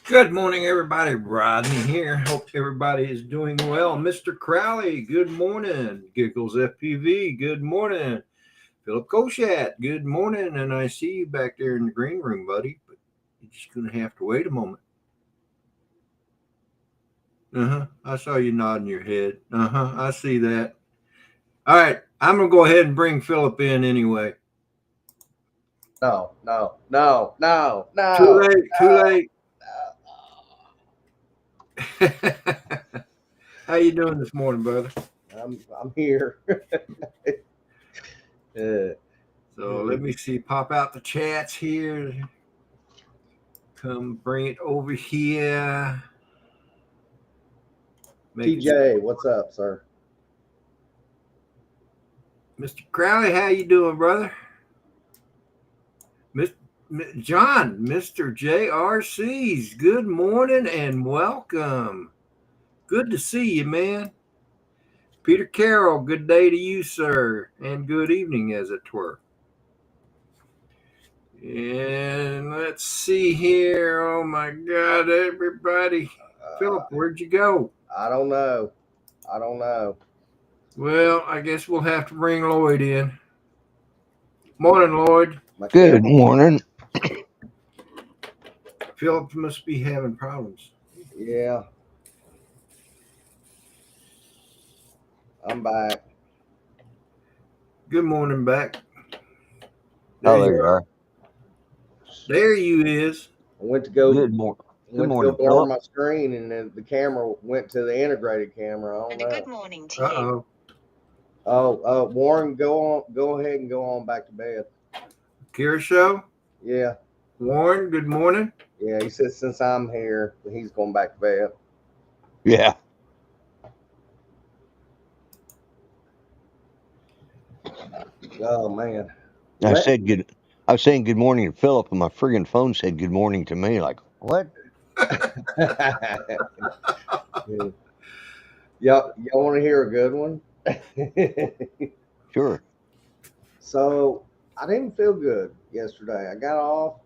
Good morning, everybody. Rodney here. Hope everybody is doing well. Mr. Crowley, good morning. Giggles FPV, good morning. Philip Koshat, good morning. And I see you back there in the green room, buddy, but you're just going to have to wait a moment. I saw you nodding your head. I see that. All right, I'm going to go ahead and bring Philip in anyway. No. Too late. How you doing this morning, brother? I'm here. So let me see. Pop out the chats here. Come bring it over here. TJ, what's up, sir? Mr. Crowley, how you doing, brother? John, Mr. JRC's, good morning and welcome. Good to see you, man. Peter Carroll, good day to you, sir, and good evening, as it were. And let's see here. Oh my God, everybody. Philip, where'd you go? I don't know. Well, I guess we'll have to bring Lloyd in. Morning, Lloyd. Good morning. Philip must be having problems. Yeah. I'm back. Good morning, back. There you are. There you is. I went to go. Good morning. Went to go blur my screen, and then the camera went to the integrated camera. I don't know. Good morning to you. Warren, go ahead and go on back to bed. Kira Show? Yeah. Warren, good morning. Yeah, he said since I'm here, he's going back to bed. Yeah. Oh man. I was saying good morning to Philip, and my friggin' phone said good morning to me. Like, what? Y'all want to hear a good one? Sure. So I didn't feel good yesterday. I got off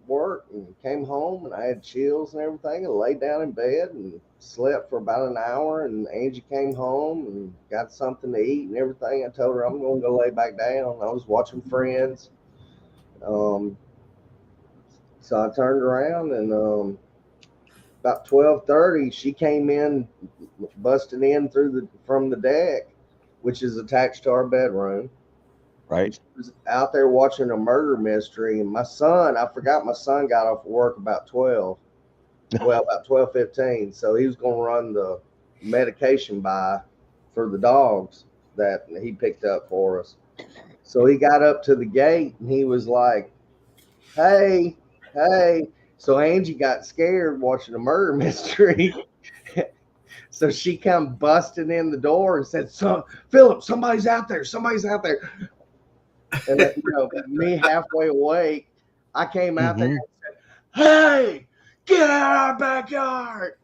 work and came home, and I had chills and everything, and laid down in bed and slept for about an hour. And Angie came home and got something to eat and everything. I told her I'm going to go lay back down. I was watching Friends. So I turned around, and about 12:30, she came in, busted in from the deck, which is attached to our bedroom. Right. She was out there watching a murder mystery, and my son got off work about 12. Well, about 12:15. So he was going to run the medication by for the dogs that he picked up for us. So he got up to the gate, and he was like, hey. So Angie got scared watching a murder mystery. So she come busting in the door and said, Philip, somebody's out there. And me halfway awake, I came out there and said, hey, get out of our backyard.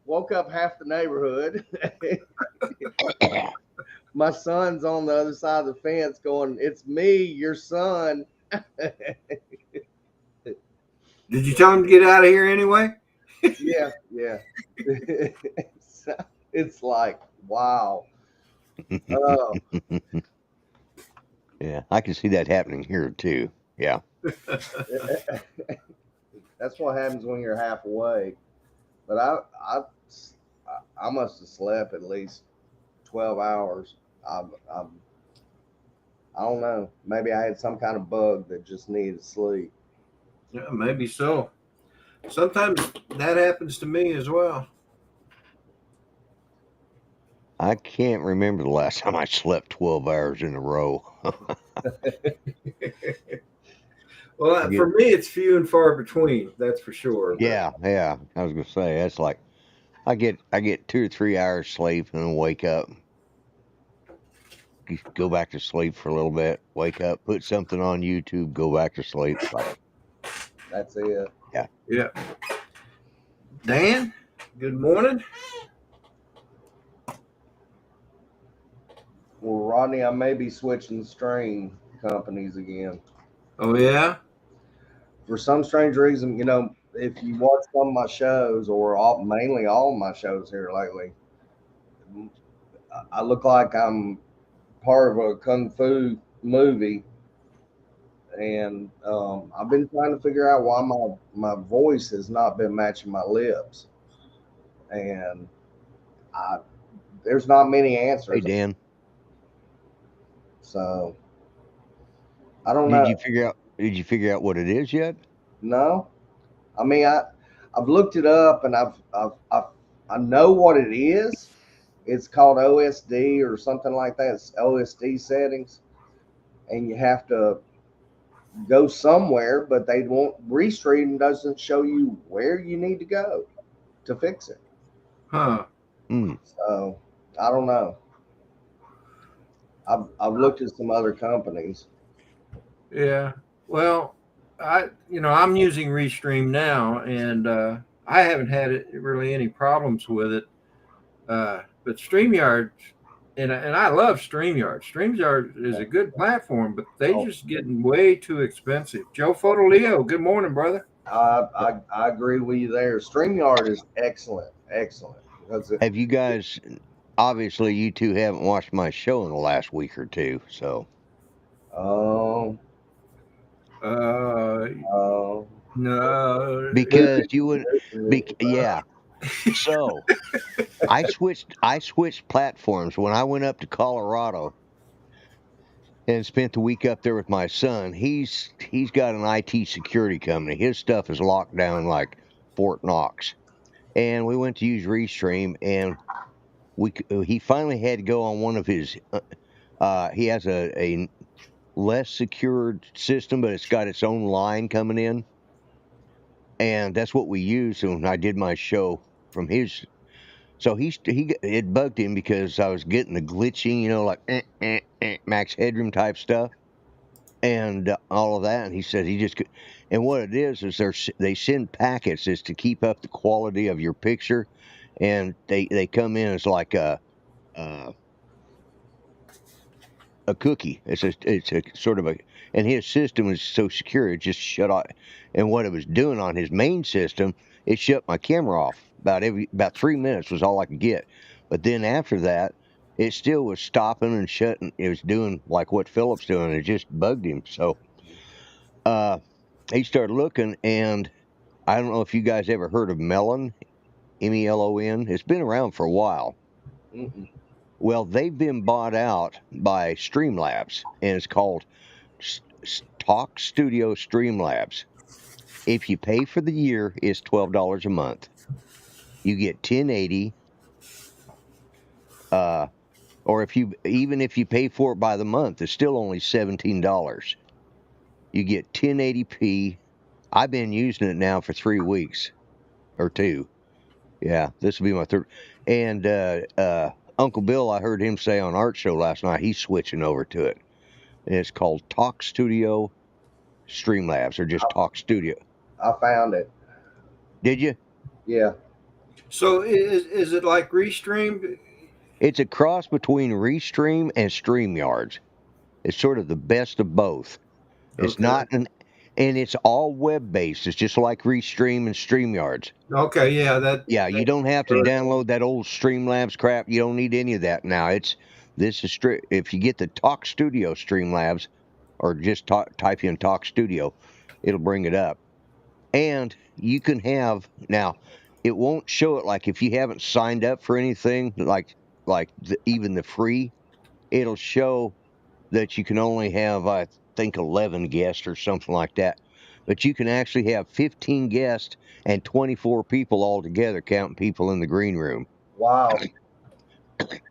Woke up half the neighborhood. My son's on the other side of the fence going, it's me, your son. Did you tell him to get out of here anyway? Yeah. It's like, wow. Yeah, I can see that happening here too. Yeah. That's what happens when you're half awake. But I must have slept at least 12 hours. I don't know. Maybe I had some kind of bug that just needed sleep. Yeah, maybe so. Sometimes that happens to me as well. I can't remember the last time I slept 12 hours in a row. Well, for me, it's few and far between. That's for sure. Yeah. I was gonna say that's like I get 2 or 3 hours sleep and then wake up, go back to sleep for a little bit, wake up, put something on YouTube, go back to sleep. That's it. Yeah. Dan, good morning. Well, Rodney, I may be switching stream companies again. Oh, yeah? For some strange reason, if you watch some of my shows, or mainly all of my shows here lately, I look like I'm part of a kung fu movie, and I've been trying to figure out why my voice has not been matching my lips, and I there's not many Hey, answers. Dan, So I don't did know. you figure out? Did you figure out what it is yet? No, I mean I've looked it up, and I know what it is. It's called OSD or something like that. It's OSD settings, and you have to go somewhere, but they won't. Restream doesn't show you where you need to go to fix it. Huh. Hmm. So I don't know. I've looked at some other companies. Yeah. Well, I'm using Restream now, and I haven't had really any problems with it. But StreamYard, and I love StreamYard. StreamYard is a good platform, but they Oh, just getting way too expensive. Joe Fotoleo, good morning, brother. I agree with you there. StreamYard is excellent, excellent. Because Have you guys? Obviously, you two haven't watched my show in the last week or two, so um Uh, uh, no. because you wouldn't. Yeah. So I switched platforms when I went up to Colorado and spent the week up there with my son. He's got an IT security company. His stuff is locked down like Fort Knox. And we went to use Restream, and he finally had to go on one of his. He has a less secured system, but it's got its own line coming in, and that's what we used when I did my show from his. So it bugged him because I was getting the glitching, like max headroom type stuff and all of that. And he said he just could. And what it is they send packets is to keep up the quality of your picture, and they come in as like uh, a cookie. It's a sort of a, and his system was so secure it just shut off. And what it was doing on his main system, it shut my camera off about 3 minutes was all I could get. But then after that, it still was stopping and shutting. It was doing like what Philip's doing. It just bugged him. So uh, he started looking, and I don't know if you guys ever heard of Melon, Melon. It's been around for a while. mm-mm. Well, they've been bought out by Streamlabs, and it's called Talk Studio Streamlabs. If you pay for the year, it's $12 a month. You get 1080. Uh, or if you pay for it by the month, it's still only $17. You get 1080p. I've been using it now for 3 weeks or two. Yeah, this will be my third. And Uncle Bill, I heard him say on Art Show last night, he's switching over to it. And it's called Talk Studio Streamlabs, or just Talk Studio. I found it. Did you? Yeah. So is it like Restream? It's a cross between Restream and StreamYards. It's sort of the best of both. It's Okay. not and it's all web based. It's just like Restream and StreamYards. Okay. Yeah. Yeah, you don't have to download that old Streamlabs crap. You don't need any of that now. This is straight. If you get the Talk Studio Streamlabs, or just type in Talk Studio, it'll bring it up. And you can have now. It won't show it like if you haven't signed up for anything even the free. It'll show that you can only have, I think, 11 guests or something like that. But you can actually have 15 guests and 24 people all together, counting people in the green room. Wow.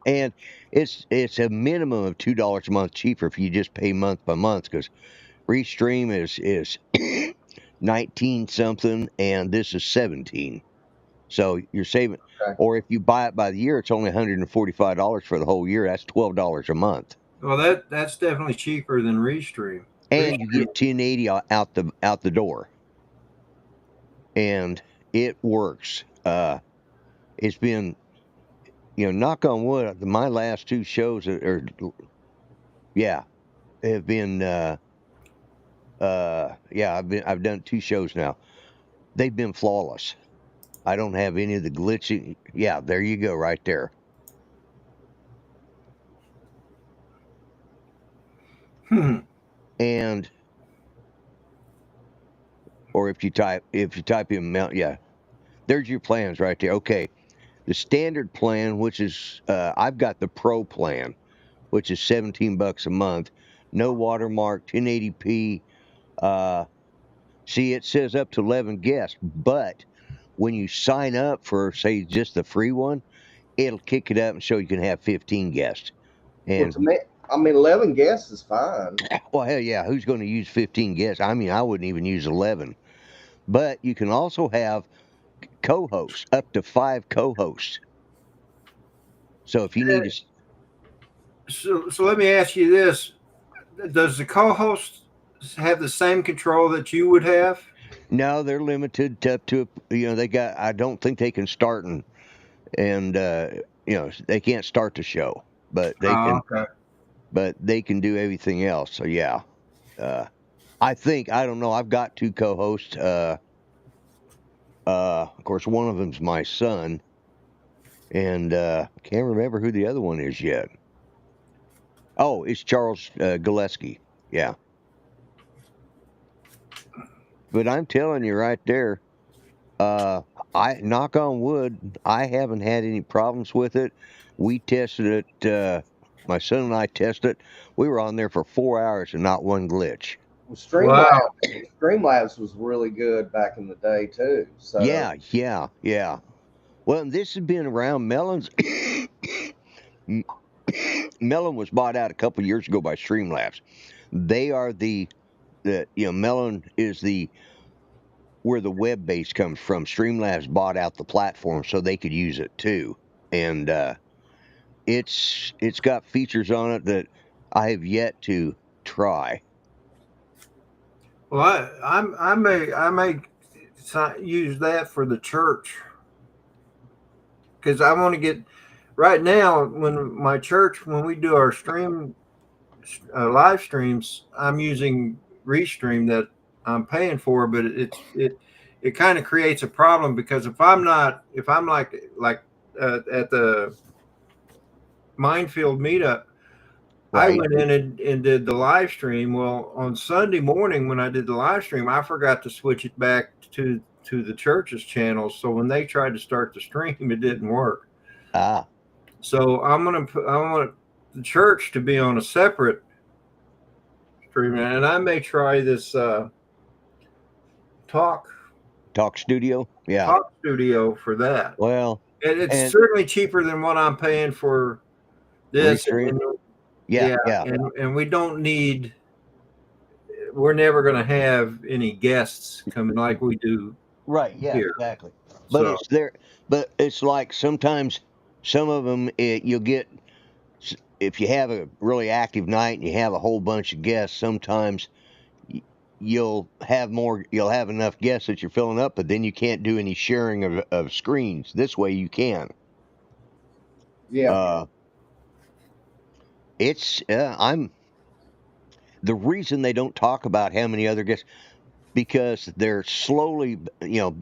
And it's a minimum of $2 a month cheaper if you just pay month by month, because Restream is 19 something and this is 17. So you're saving. Okay. Or if you buy it by the year, it's only $145 for the whole year. That's $12 a month. Well, that's definitely cheaper than Restream. And you get 1080 out the door. And it works. It's been, knock on wood, my last two shows have been, I've done two shows now. they've been flawless. I don't have any of the glitching. Yeah, there you go, right there. And or if you type in mount, yeah, there's your plans right there. Okay, the standard plan, which is I've got the pro plan, which is $17 a month, no watermark, 1080p. See, it says up to 11 guests, but when you sign up for, say, just the free one, it'll kick it up and show you can have 15 guests. Well, And to me, I mean, 11 guests is fine. well, hell yeah, who's going to use 15 guests? I mean, I wouldn't even use 11. But you can also have co-hosts, up to 5 co-hosts. So if you need to, So let me ask you this: does the co-host have the same control that you would have? no, they're limited to up to, they got. I don't think they can start and they can't start the show, but they can. Okay. But they can do everything else. So yeah, I think, I don't know. I've got 2 co-hosts. Of course, one of them's my son, and can't remember who the other one is yet. Oh, it's Charles Gillespie. Yeah. But I'm telling you right there, I knock on wood, I haven't had any problems with it. We tested it. My son and I tested it. We were on there for 4 hours and not one glitch. Well, Wow. Streamlabs was really good back in the day too. So Yeah. Well, and this has been around. Melon was bought out a couple years ago by Streamlabs. They are Melon is where the web base comes from. Streamlabs bought out the platform so they could use it too, and it's got features on it that I have yet to try. Well, I may use that for the church because I want to get right now when we do our live streams, I'm using Restream that I'm paying for, but it kind of creates a problem because if I'm like at the Minefield meetup, Right. I went in and did the live stream. Well, on Sunday morning when I did the live stream, I forgot to switch it back to the church's channels. So when they tried to start the stream, it didn't work. So I want the church to be on a separate stream, and I may try this talk studio. Yeah. Talk studio for that. Well, it's certainly cheaper than what I'm paying for this. Yeah. And we don't need. We're never going to have any guests coming like we do. Right. Yeah. Here. Exactly. But So, it's there. But it's like sometimes some of them you'll get, if you have a really active night and you have a whole bunch of guests. Sometimes you'll have enough guests that you're filling up, but then you can't do any sharing of screens. This way you can. yeah. It's the reason they don't talk about how many other guests, because they're slowly,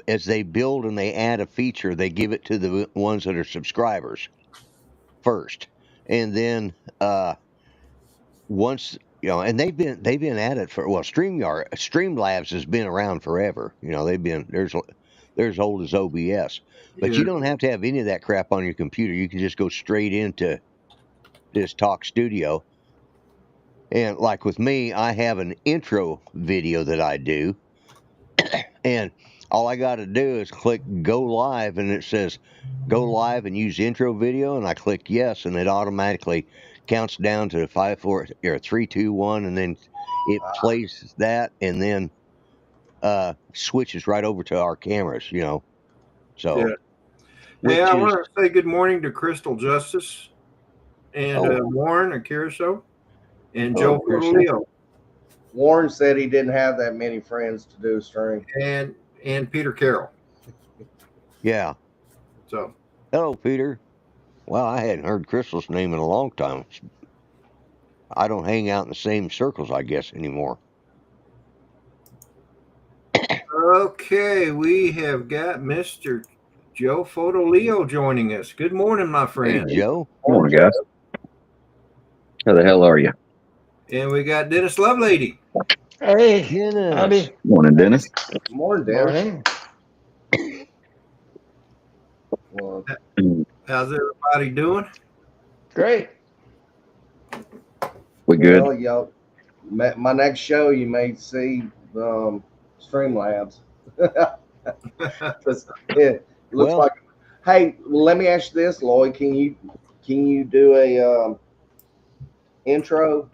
as they build and they add a feature, they give it to the ones that are subscribers first, and then once and they've been at it for, well, Streamlabs has been around forever. They've been there's old as OBS, but you don't have to have any of that crap on your computer. You can just go straight into this Talk Studio. And like with me, I have an intro video that I do, and all I got to do is click go live, and it says go live and use intro video, and I click yes, and it automatically counts down to 5, 4, or 3, 2, 1, and then it plays that, and then switches right over to our cameras. So yeah. Hey, I want to say good morning to Crystal Justice and Warren Akiraso and Joe Leo. Warren said he didn't have that many friends to do a stream. And Peter Carroll. Yeah. So. Hello, Peter. Well, I hadn't heard Crystal's name in a long time. I don't hang out in the same circles, I guess, anymore. Okay, we have got Mr. Joe Fotoleo joining us. Good morning, my Hey, friend. Joe. Good morning, guys. How the hell are you? And we got Dennis Lovelady. Hey, Dennis. howdy. Morning, Dennis. Morning, Dennis. Morning. Well, How's everybody doing? Great. We good? well, y'all, my next show you may see Streamlabs. It looks Well- like. Hey, let me ask you this, Lloyd. Can you do a intro?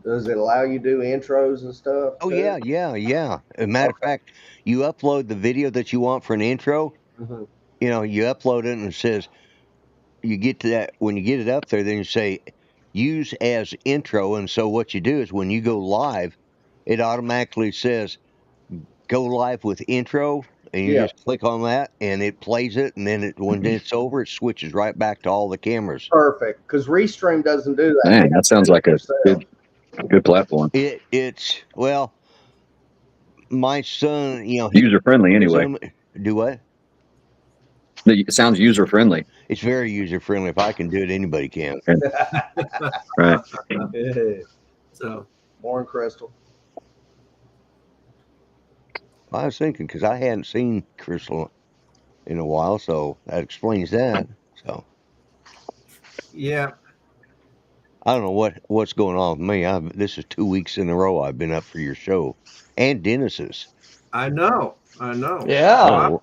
Does it allow you to do intros and stuff? Oh, too? yeah. As a matter of fact, you upload the video that you want for an intro. Mhm. You know, you upload it and it says, you get to that, when you get it up there, then you say, use as intro. And so what you do is when you go live, it automatically says, go live with intro. And you Yeah. just click on that and it plays it. And then when it's over, it switches right back to all the cameras. Perfect, because Restream doesn't do that. Man, that sounds like a good platform. It's, well, my son, you know, User friendly, anyway. Do what? It sounds user friendly. It's very user friendly. If I can do it, anybody can. Right. So, Morning, Crystal. I was thinking because I hadn't seen Crystal in a while, so that explains that. So yeah, I don't know what's going on with me. This is 2 weeks in a row I've been up for your show and Dennis's. I know. Yeah. Oh,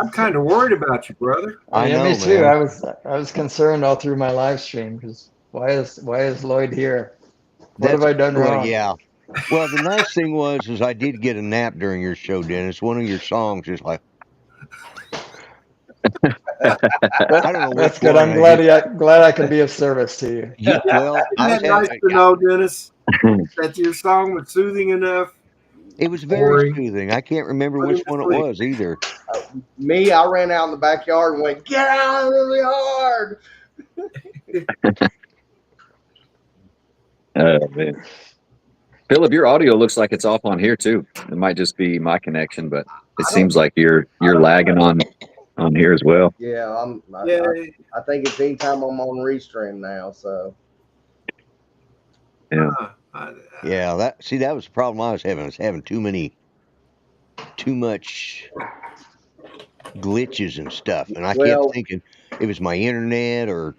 I'm kind of worried about you, brother. I yeah, know, me too. man. I was concerned all through my live stream because why is Lloyd here? What have That's I done well, wrong? yeah. Well, the nice thing was I did get a nap during your show, Dennis. One of your songs is like I don't know That's which good. one. I'm glad I can be of service to you. Well, Isn't that nice to know, Dennis, that your song was soothing enough? it was very Boring. soothing. I can't remember Put which him to one it sleep. was either. Me, I ran out in the backyard and went, "Get out of the yard!" Man. Philip, your audio looks like it's off on here too. It might just be my connection, but it seems like you're lagging on here as well. Yeah, Yeah, I think it's anytime I'm on Restream now. So Yeah. Yeah, that was the problem I was having. I was having too much glitches and stuff, and I kept thinking it was my internet or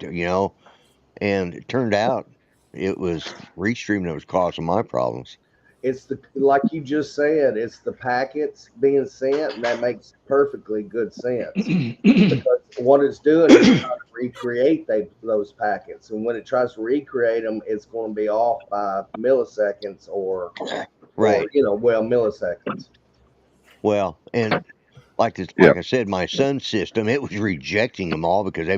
and it turned out it was Restream that was causing my problems. it's like you just said, it's the packets being sent, and that makes perfectly good sense. Because what it's doing is trying to recreate those packets, and when it tries to recreate them, it's going to be off by milliseconds or Right. Milliseconds. Well, and like I said, my son's system, it was rejecting them all because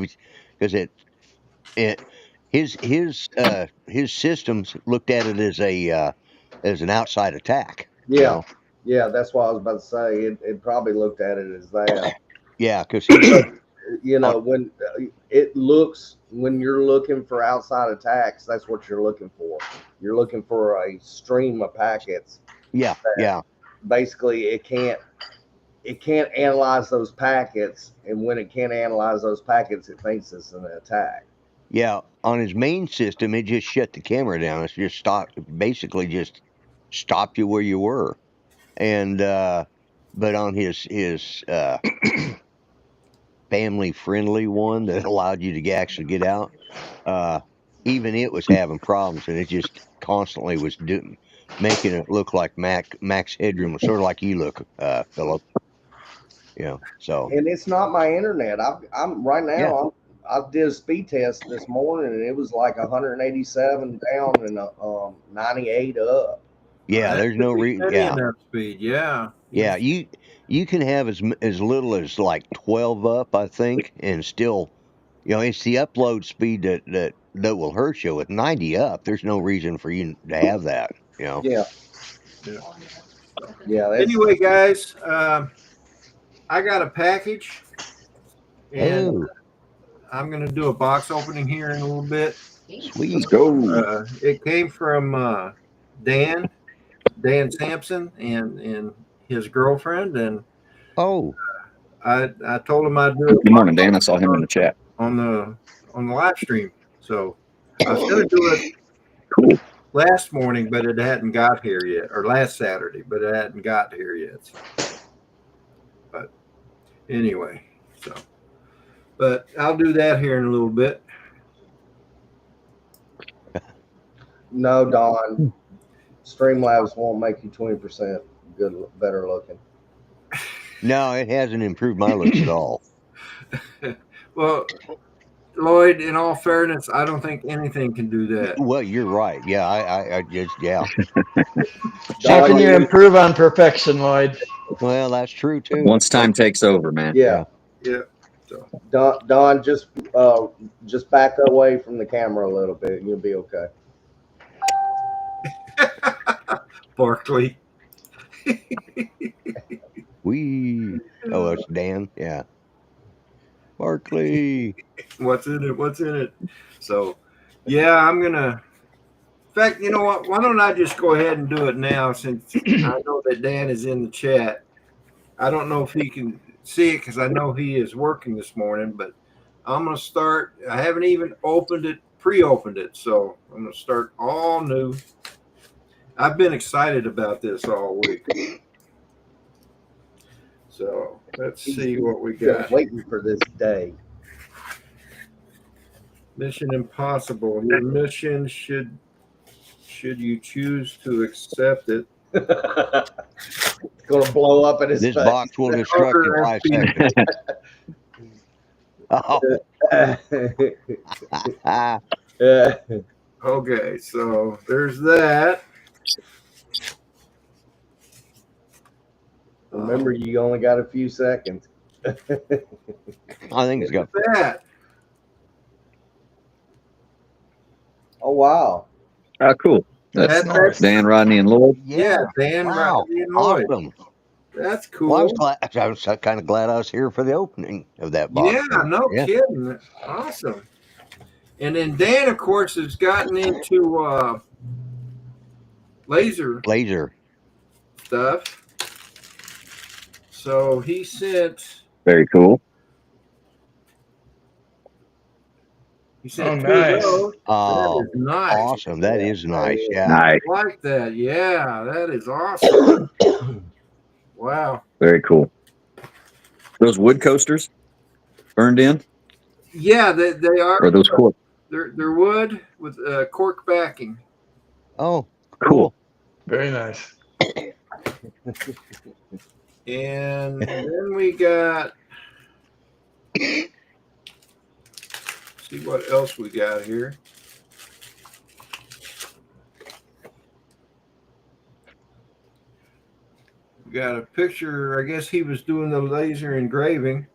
his systems looked at it as an outside attack. Yeah, yeah, that's what I was about to say. It probably looked at it as that. Yeah, because when you're looking for outside attacks, that's what you're looking for. You're looking for a stream of packets. Yeah. Basically, it can't analyze those packets, and when it can't analyze those packets, it thinks it's an attack. Yeah, on his main system, it just shut the camera down. It's just basically just stopped you where you were. And but on his family friendly one that allowed you to actually get out, even it was having problems, and it just constantly was making it look like max headroom, sort of like you look, Philip. So. And it's not my internet. I'm right now. Yeah. I did a speed test this morning, and it was like 187 down and 98 up. Yeah, there's no reason. Yeah. enough speed. Yeah. Yeah, you can have as little as like 12 up, I think, and still, it's the upload speed that will hurt you. With 90 up, there's no reason for you to have that. Yeah. Anyway, guys, I got a package, and I'm going to do a box opening here in a little bit. Sweet. Let's go. It came from Dan Dan Sampson and his girlfriend, and Oh, I told him I'd do it Good morning, Dan. I saw him in the chat. on the live stream. So I was going to do it Cool. last morning, but it hadn't got here yet, or last Saturday, but it hadn't got here yet. But anyway, so but I'll do that here in a little bit. No, Don. Streamlabs won't make you 20% good, better looking. no, it hasn't improved my looks at all. Well, Lloyd, in all fairness, I don't think anything can do that. Well, you're right. Yeah, I just, yeah. How can Don, you improve on perfection, Lloyd? Well, that's true too. Once time takes over, man. Yeah. Yeah. So Don, just back away from the camera a little bit, and you'll be okay. Barkley. Oh, it's Dan. Yeah. Barkley. What's in it? What's in it? So, yeah, I'm gonna. In fact, you know what? Why don't I just go ahead and do it now, since I know that Dan is in the chat. I don't know if he can see it because I know he is working this morning, but I'm gonna start. I haven't even pre-opened it, so I'm gonna start all new. I've been excited about this all week. So let's see what we got. Waiting for this day. Mission Impossible. Your mission should you choose to accept it. It's gonna blow up in his This face. box will destruct in 5 seconds. Oh. Okay, so there's that. Remember, you only got a few seconds. I think it's got. That. Oh wow! Cool. That's That's Dan, Rodney, and Lloyd. Yeah, Dan. Wow. Rodney, and Lloyd. Awesome. That's cool. Well, I was kind of glad I was here for the opening of that box. Yeah, no kidding. Awesome. And then Dan, of course, has gotten into laser stuff. So he sent. Very cool. He sent nice. That is nice. Awesome. That is nice. Yeah. Nice. I like that. Yeah, that is awesome. Wow. Very cool. Those wood coasters burned in? Yeah, they are. Or those cork? They're wood with cork backing. Oh, Cool. Very nice. And then we got. See what else we got here. We got a picture. I guess he was doing the laser engraving.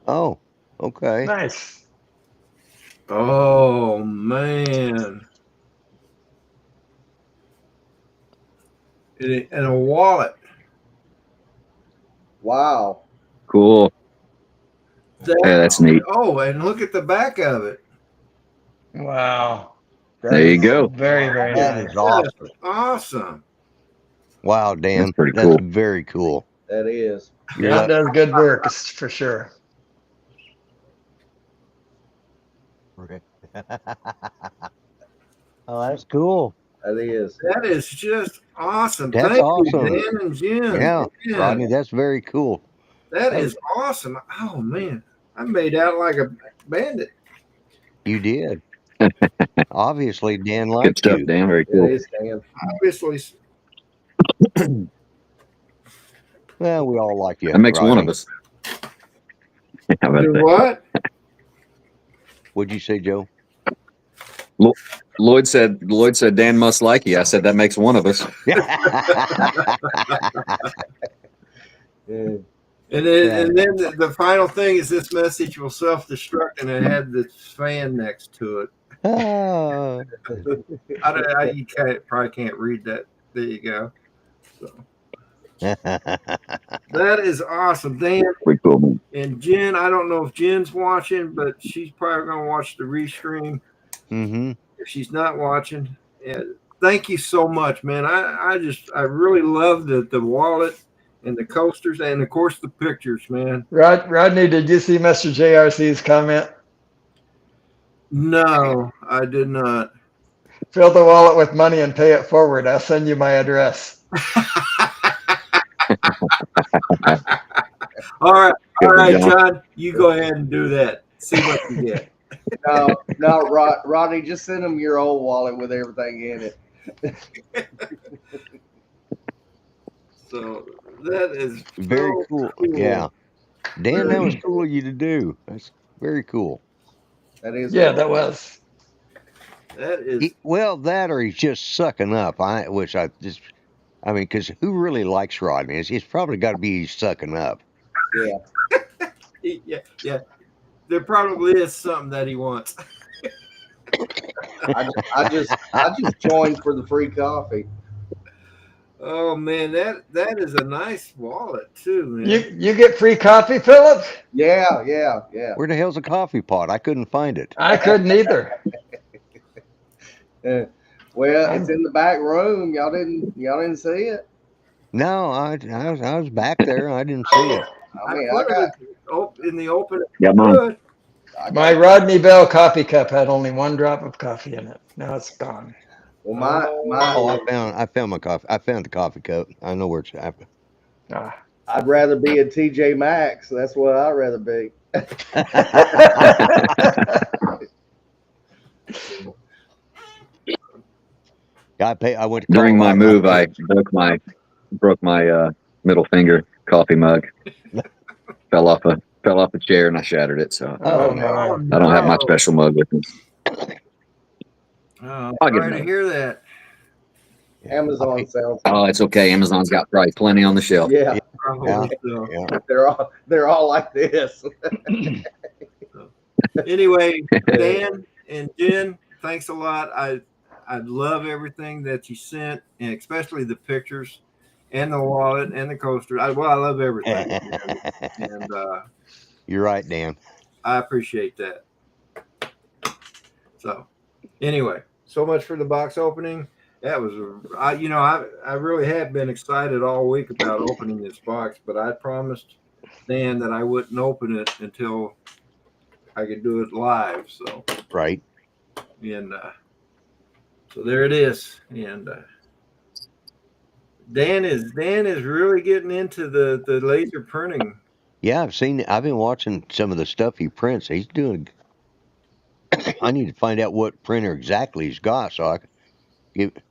Oh, okay. Nice. Oh man. And a wallet. Wow! Cool. Yeah, that's neat. Oh, and look at the back of it. Wow. There you go. Very, very That nice. is awesome. That's awesome. Wow, Dan. That's pretty cool. Very cool. That is. You're Dan does good work, for sure. Oh, that's cool. That is. That is just awesome. That's Thank awesome. you, Dan and Jim. Yeah, Man, Rodney, that's very cool. that is awesome. Oh man, I made out like a bandit. You did. Obviously, Dan Good liked stuff, you. Dan. Very It cool. is, Dan. Obviously, Well, we all like you. That makes one Rodney. of us. How about do that? what? What'd you say, Joe? Lloyd said Dan must like you. I said that makes one of us. Yeah. And then the final thing is this message will self-destruct, and it had this fan next to it. Ah. You probably can't read that. There you go. So that is awesome, Dan. Pretty cool, man. And Jen, I don't know if Jen's watching, but she's probably going to watch the restream. Mm-hmm. If she's not watching, thank you so much, man. I really love the wallet and the coasters and of course the pictures, man. Rodney, did you see Mr. JRC's comment? No, I did not. Fill the wallet with money and pay it forward. I'll send you my address. All right, Good one, John. John, you go ahead and do that. See what you get. No, Rodney, just send him your old wallet with everything in it. So that is Very so cool. Yeah. Dan, that was Very cool of you to do. That's very cool. That is. Yeah, cool. that was. That is Well, that or he's just sucking up. I mean, because who really likes Rodney? It's probably got to be he's sucking up. Yeah. yeah. There probably is something that he wants. I just joined for the free coffee. Oh man, that is a nice wallet too, man. You get free coffee, Philip? Yeah. Where the hell's a coffee pot? I couldn't find it. I couldn't either. Well, it's in the back room. Y'all didn't see it? No, I was back there. I didn't see it. I mean, put it in the open. Yeah, Mom. Good. My Rodney Bell coffee cup had only 1 drop of coffee in it. Now it's gone. Well, my Oh, I found my coffee. I found the coffee cup. I know where it's at. Ah. I'd rather be a TJ Maxx. That's what I'd rather be. I went to During my Colorado. move, I broke my middle finger coffee mug. fell off a chair and I shattered it. So Oh, no. no. I don't have my special mug with me. Oh, I'll get sorry to another. hear that. Amazon sells. Oh, it's okay. Amazon's got probably plenty on the shelf. Yeah, Probably so. Yeah. they're all like this. Anyway, Dan and Jen, thanks a lot. I love everything that you sent, and especially the pictures and the wallet and the coaster. I love everything, and You're right, Dan. I appreciate that. So, anyway, so much for the box opening. That was, I really have been excited all week about opening this box, but I promised Dan that I wouldn't open it until I could do it live. So, Right. and so there it is. And Dan is really getting into the laser printing. Yeah, I've been watching some of the stuff he prints. He's doing. I need to find out what printer exactly he's got, so I can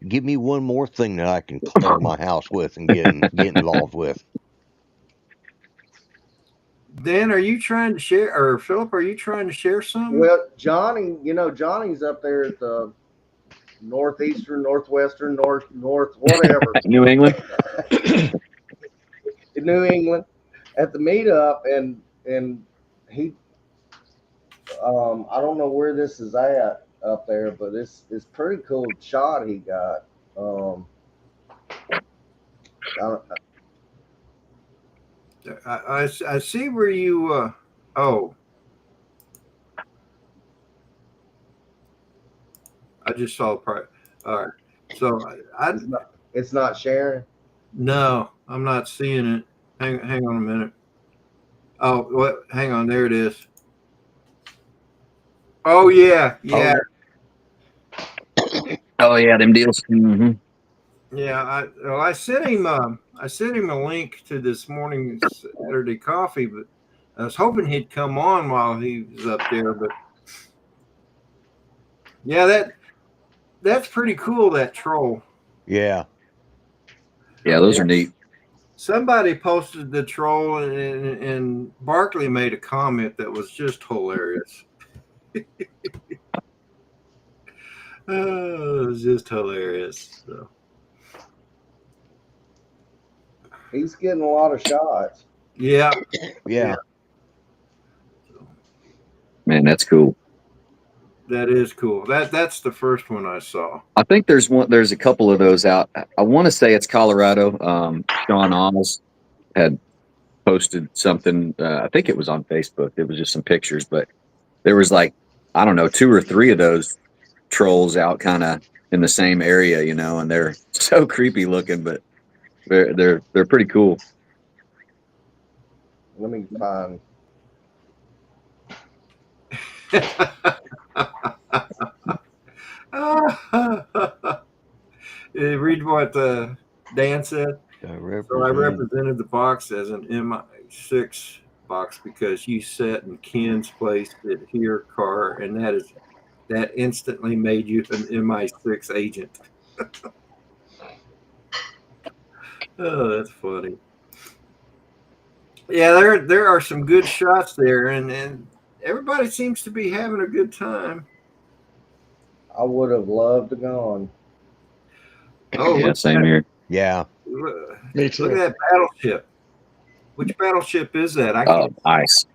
give me one more thing that I can clear my house with and get involved with. Dan, are you trying to share, or Philip, are you trying to share something? Well, Johnny's up there at the northeastern, northwestern, north, whatever. New England. In New England at the meetup, and he, I don't know where this is at up there, but it's pretty cool shot he got. I see where you. Oh, I just saw the price. All right, so It's not sharing. No, I'm not seeing it. Hang on a minute. Oh, what? Hang on, there it is. Oh yeah. Oh yeah, them deals. Mm-hmm. Yeah, I sent him a link to this morning's Saturday coffee, but I was hoping he'd come on while he was up there. But yeah, that's pretty cool. That troll. Yeah. Yeah, those are neat. Somebody posted the troll, and Barkley made a comment that was just hilarious. Oh, it was just hilarious. So. He's getting a lot of shots. Yeah. Man, that's cool. That is cool. That's the first one I saw. I think there's a couple of those out. I want to say it's Colorado. Sean Oz had posted something. I think it was on Facebook. It was just some pictures, but there was like, I don't know, 2 or 3 of those trolls out kind of in the same area, you know, and they're so creepy looking, but they're pretty cool. Let me find. Read what Dan said. So I represented the box as an MI6 box because you sat in Ken's place at here car, and that instantly made you an MI6 agent. Oh, that's funny. Yeah, there are some good shots there, and everybody seems to be having a good time. I would have loved to gone. Oh, yeah, same here. Yeah. Me too. Look at that battleship. Which battleship is that? Ice.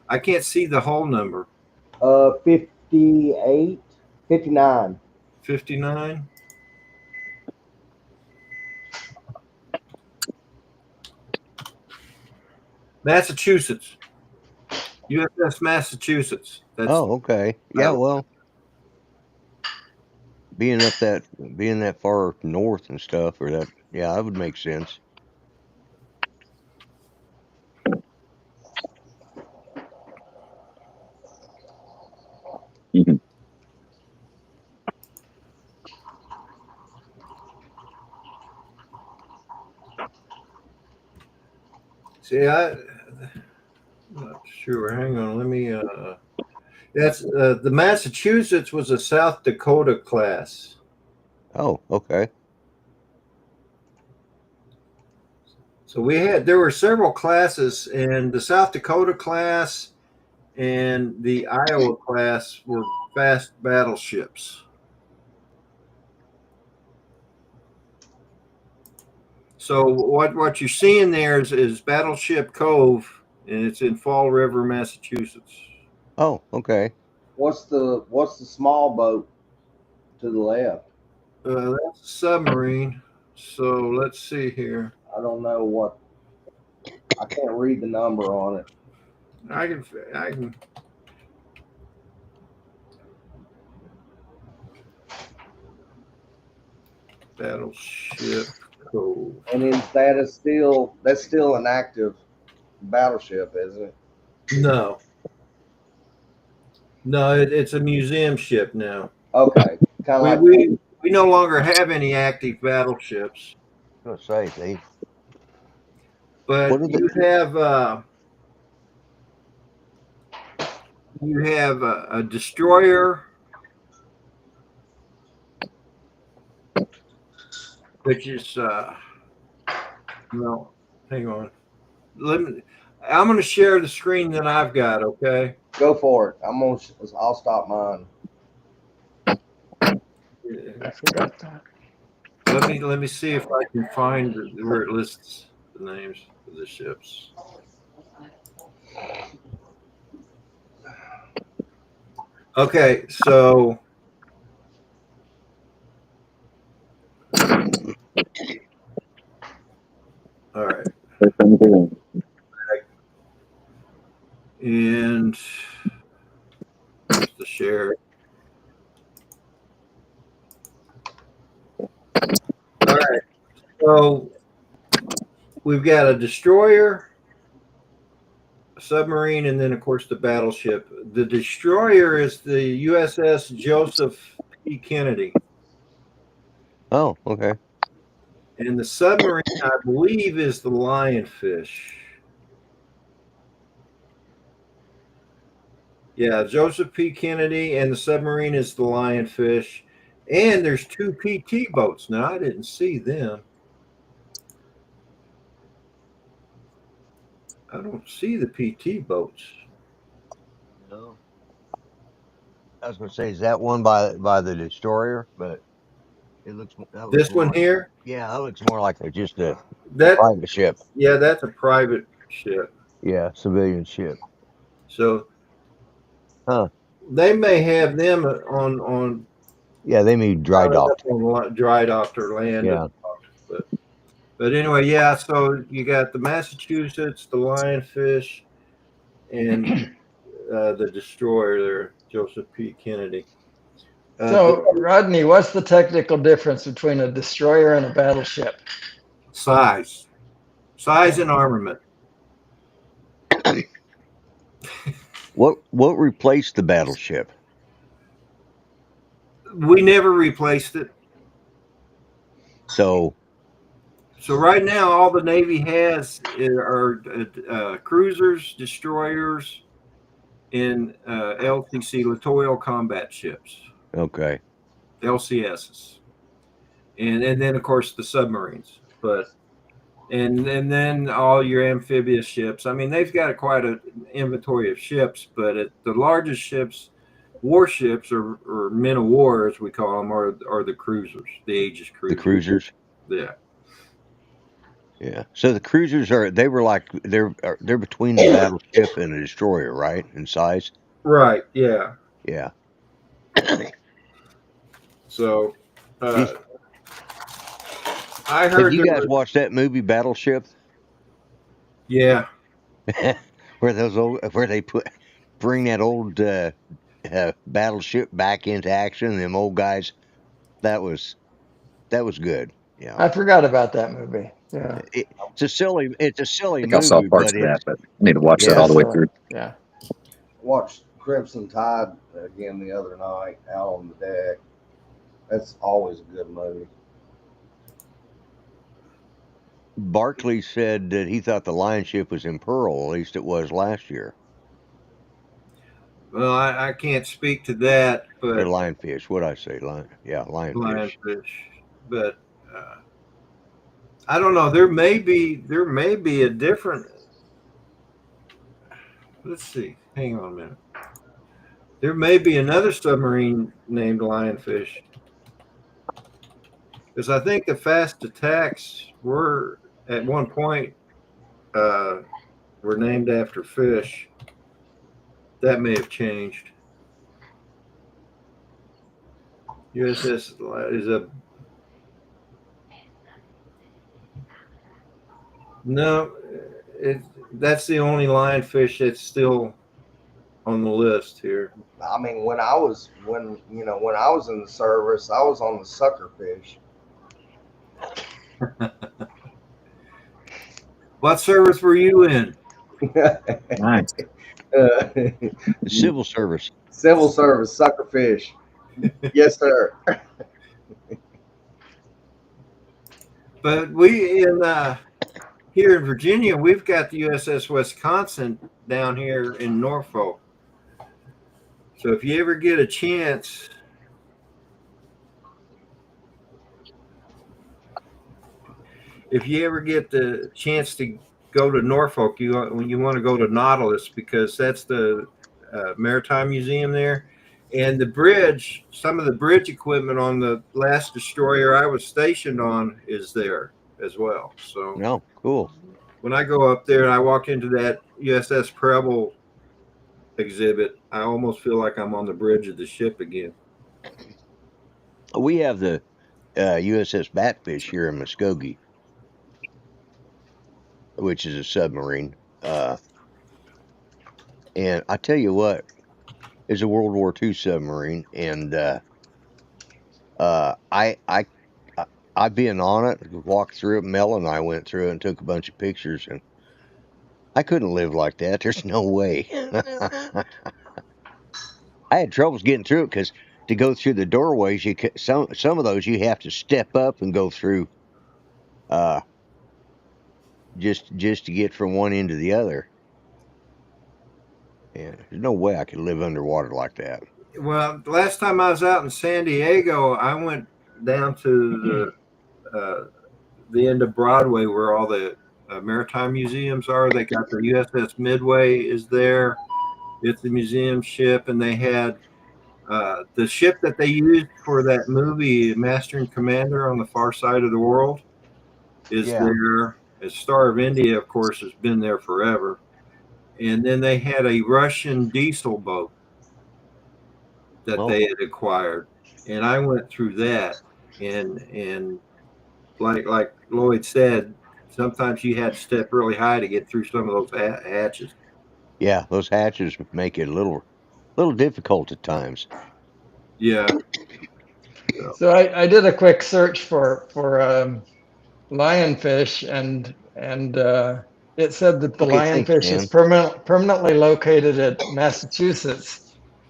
I can't see the hull number. 58, 59. 59. Massachusetts. USS Massachusetts. Oh, okay. Yeah, well, being that far north and stuff, or that, yeah, that would make sense. Mhm. See, I'm not sure. Hang on. Let me. That's the Massachusetts was a South Dakota class. Oh, okay. So there were several classes, and the South Dakota class and the Iowa class were fast battleships. So what you're seeing there is Battleship Cove, and it's in Fall River, Massachusetts. Oh, okay. What's the small boat to the left? That's a submarine. So let's see here. I don't know what. I can't read the number on it. I can. Battleship Cove. And is that's still an active battleship, isn't it? No. No, it's a museum ship now. Okay, kind of like We no longer have any active battleships. I was gonna say, But What are you have a destroyer, which is no. Hang on. I'm going to share the screen that I've got. Okay. Go for it. I'll stop mine. I forgot that. Let me see if I can find where it lists the names of the ships. Okay, so all right, and there's the share. All right, so we've got a destroyer, a submarine, and then of course the battleship. The destroyer is the USS Joseph P. Kennedy. Oh, okay. And the submarine, I believe, is the Lionfish. Yeah, Joseph P. Kennedy, and the submarine is the Lionfish. And there's two PT boats. Now, I didn't see them. I don't see the PT boats. No. I was gonna say, is that one by the destroyer? But it looks This one here? Yeah, that looks more like just a That private ship. Yeah, that's a private ship. Yeah, civilian ship. So, they may have them on. Yeah, they may dry docked. Dry docked or land. Yeah. But anyway, yeah. So you got the Massachusetts, the Lionfish, and the destroyer there, Joseph P. Kennedy. So, Rodney, what's the technical difference between a destroyer and a battleship? Size and armament. What replaced the battleship? We never replaced it. So right now, all the Navy has are cruisers, destroyers, and LTC, littoral combat ships. okay. LCSs, and then of course the submarines, but and then all your amphibious ships. I mean, they've got quite an inventory of ships, but the largest ships, warships or men of war as we call them, are the cruisers, the Aegis cruisers. The cruisers. Yeah. Yeah. So the cruisers they're between the battleship and a destroyer, right? In size. Right. Yeah. Yeah. So, I Have heard you guys watched that movie Battleship? Yeah. where they bring that old battleship back into action. Them old guys. That was good. Yeah. I forgot about that movie. Yeah. It's a silly I think I movie, saw parts but of that, it's but I need to watch that Yeah, all the way silly. through. Yeah. Watched Crimson Tide again the other night out on the deck. That's always a good movie. Barkley said that he thought the lion ship was in Pearl. At least it was last year. Well, I can't speak to that, but Or lionfish. What'd I say? Lionfish. But I don't know. There may be a different. Let's see. Hang on a minute. There may be another submarine named Lionfish, because I think the fast attacks were at one point were named after fish. That may have changed. USS is a no. That's the only lionfish that's still on the list here. I mean, when I was in the service, I was on the suckerfish. What service were you in? Nice. The civil service. Civil service, suckerfish. Yes, sir. But we here in Virginia, we've got the USS Wisconsin down here in Norfolk. So if you ever get a chance, to go to Norfolk, you want to go to Nautilus, because that's the Maritime Museum there. And the bridge, some of the bridge equipment on the last destroyer I was stationed on is there as well. So No, cool. when I go up there and I walk into that USS Preble exhibit, I almost feel like I'm on the bridge of the ship again. We have the USS Batfish here in Muskogee, which is a submarine. And I tell you what, it's a World War II submarine, and I've been on it, walked through it. Mel and I went through it and took a bunch of pictures, and I couldn't live like that. There's no way. I had troubles getting through it because to go through the doorways, some of those you have to step up and go through, just to get from one end to the other. And there's no way I could live underwater like that. Well, the last time I was out in San Diego, I went down to the end of Broadway where all the maritime museums are. They got the USS Midway is there. It's a museum ship, and they had the ship that they used for that movie, Master and Commander on the Far Side of the World, is there. As Star of India, of course, has been there forever. And then they had a Russian diesel boat that they had acquired, and I went through that, and like Lloyd said, sometimes you had to step really high to get through some of those hatches. Yeah, those hatches make it a little difficult at times. Yeah. So I did a quick search for lionfish, and it said that the Okay, thanks, lionfish is Dan. permanently located at Massachusetts.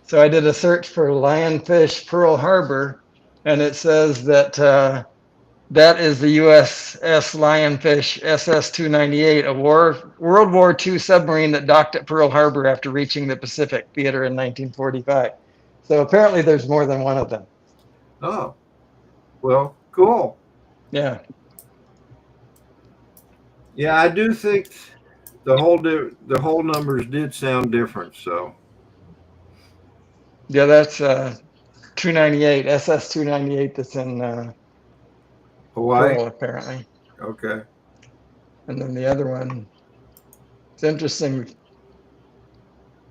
So I did a search for lionfish Pearl Harbor, and it says that that is the USS Lionfish SS-298, a World War II submarine that docked at Pearl Harbor after reaching the Pacific Theater in 1945. So apparently there's more than one of them. Oh, well, cool. Yeah. Yeah, I do think the whole numbers did sound different. So Yeah, that's 298, SS-298 that's in Hawaii. Pearl, apparently. Okay. And then the other one, it's interesting.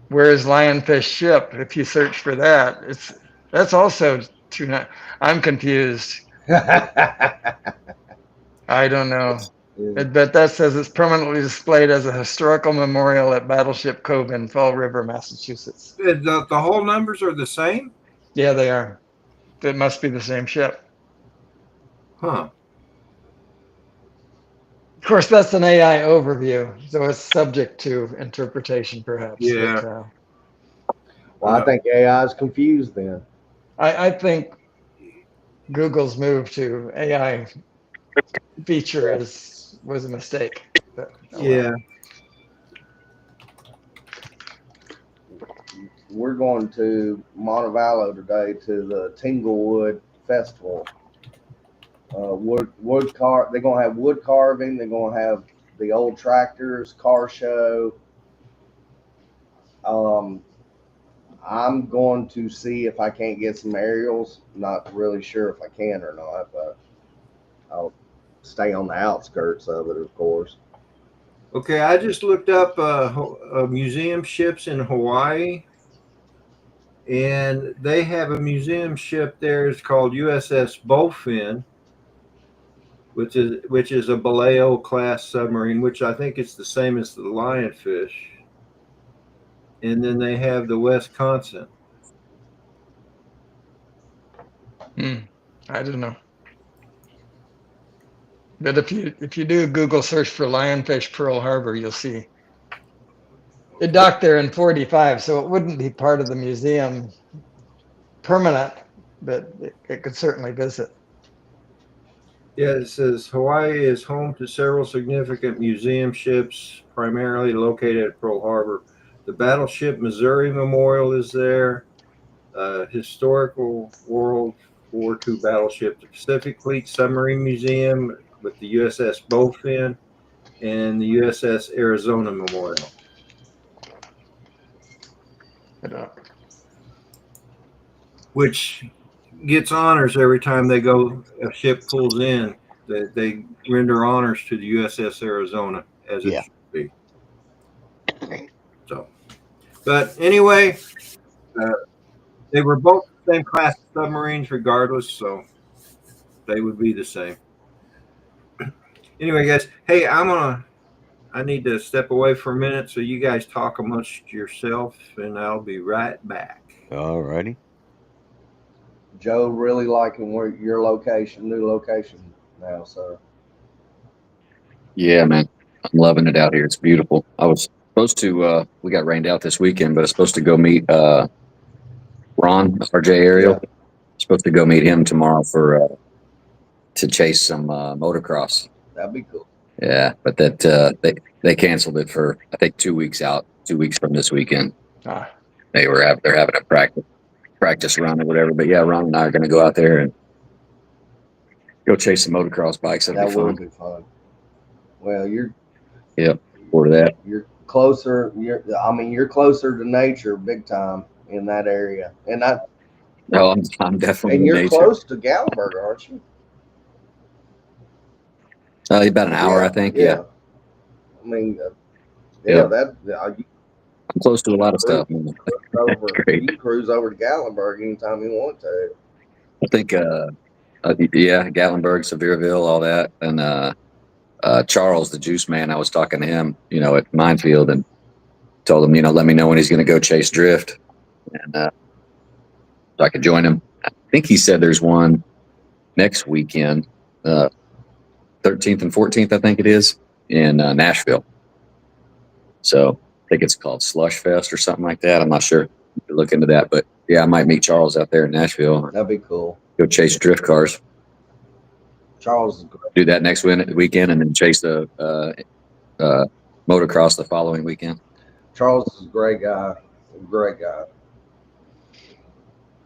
Where is Lionfish ship? If you search for that, that's also 29. I'm confused. I don't know. But that says it's permanently displayed as a historical memorial at Battleship Cove in Fall River, Massachusetts. The whole numbers are the same? Yeah, they are. It must be the same ship. Huh. Of course, that's an AI overview, so it's subject to interpretation, perhaps. Yeah. But, Well, I think AI is confused then. I think Google's move to AI feature was a mistake. But, Yeah. We're going to Montevallo today to the Tinglewood Festival. Wood car. They're gonna have wood carving. They're gonna have the old tractors, car show. I'm going to see if I can't get some aerials. Not really sure if I can or not, but I'll stay on the outskirts of it, of course. Okay, I just looked up museum ships in Hawaii, and they have a museum ship there. It's called USS Bowfin, which is a Baleo class submarine, which I think it's the same as the Lionfish. And then they have the Wisconsin. I don't know. But if you do Google search for Lionfish Pearl Harbor, you'll see it docked there in 45, so it wouldn't be part of the museum permanent, but it could certainly visit. Yeah, it says Hawaii is home to several significant museum ships, primarily located at Pearl Harbor. The Battleship Missouri Memorial is there. Historical World War II battleship, the Pacific Fleet Submarine Museum with the USS Bowfin, and the USS Arizona Memorial. Which gets honors every time a ship pulls in. They render honors to the USS Arizona, as it should be. So, but anyway, they were both the same class of submarines, regardless, so they would be the same. Anyway, guys, hey, I need to step away for a minute, so you guys talk amongst yourself, and I'll be right back. All righty. Joe really liking your new location now, sir. Yeah, man, I'm loving it out here. It's beautiful. I was supposed to. We got rained out this weekend, but I was supposed to go meet Ron, RJ Ariel. Yeah. Supposed to go meet him tomorrow to chase some motocross. That'd be cool. Yeah, but that they canceled it for I think 2 weeks out. 2 weeks from this weekend. They're having a practice run or whatever. But yeah, Ron and I are going to go out there and go chase some motocross bikes. That'll be fun. Well, for that. You're closer. You're closer to nature, big time in that area, and I'm definitely. And you're close to Gatlinburg, aren't you? About an hour, I think. Yeah. I mean, I'm close to a lot of stuff. You can cruise over to Gatlinburg anytime you want to. I think, Gatlinburg, Sevierville, all that. And Charles, the juice man, I was talking to him, at Minefield and told him, let me know when he's going to go chase drift. And so I could join him. think he said there's one next weekend, 13th and 14th, I think it is, in Nashville. So I think it's called Slush Fest or something like that. I'm not sure. Look into that, but yeah, I might meet Charles out there in Nashville. That'd be cool. Go chase drift cars. Charles is great. Do that next weekend, and then chase the motocross the following weekend. Charles is a great guy. Great guy.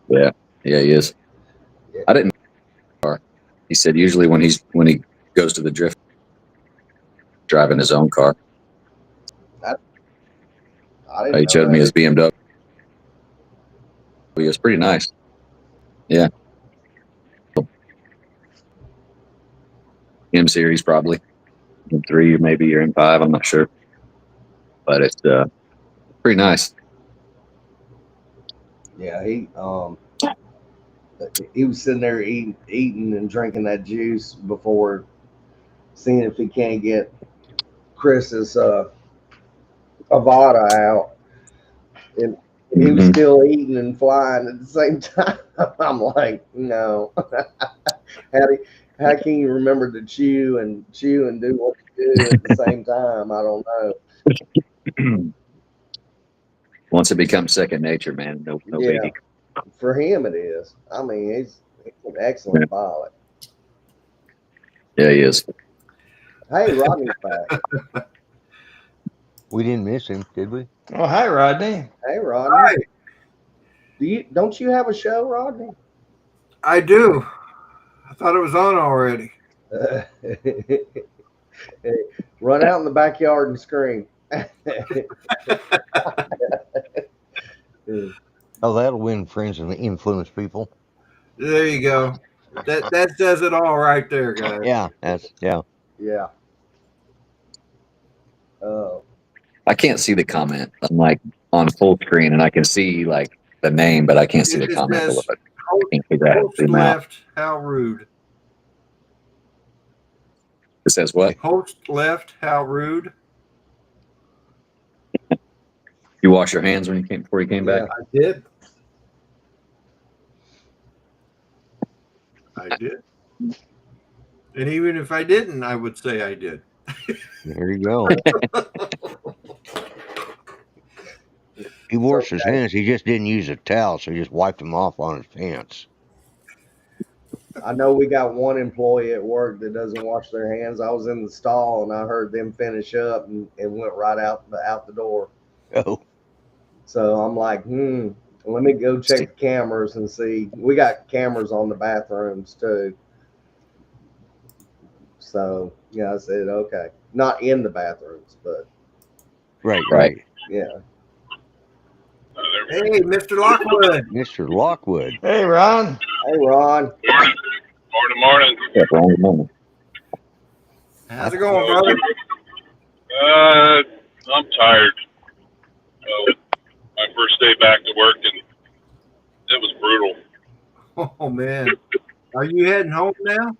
Yeah, he is. Yeah. I didn't. He said usually when he goes to the drift, driving his own car. He showed me his BMW. It was pretty nice. Yeah. M series probably. M3 maybe or M5. I'm not sure. But it's pretty nice. Yeah, he was sitting there eating and drinking that juice before seeing if he can't get Chris's Avada out, and he was still eating and flying at the same time. I'm like, no. How can you remember to chew and do what you do at the same time? I don't know. Once it becomes second nature, man, no biggie. For him it is. I mean, he's an excellent pilot. Yeah, he is. Hey, Rodney's back. We didn't miss him, did we? Oh, hi, Rodney. Hey, Rodney. Hi. Don't you have a show, Rodney? I do. I thought it was on already. Run out in the backyard and scream. Oh, that'll win friends and influence people. There you go. That says it all right there, guys. Yeah, Yeah. I can't see the comment. I'm like on full screen, and I can see like the name, but I can't see the comment below it. I can't figure out how to zoom out. Left, how rude. It says what? Host left, how rude. You wash your hands before you came back? I did. I did. And even if I didn't, I would say I did. There you go. He washed his hands. He just didn't use a towel, so he just wiped them off on his pants. I know we got one employee at work that doesn't wash their hands. I was in the stall and I heard them finish up and went right out the door. Oh. So I'm like, let me go check the cameras and see. We got cameras on the bathrooms too. So yeah, I said, okay. Not in the bathrooms, but Right. Yeah. Hey, Mr. Lockwood. Mr. Lockwood. Hey, Ron. Hey, Ron. Morning. Yeah, morning. How's it going, brother? I'm tired. My first day back to work, and it was brutal. Oh, man. Are you heading home now?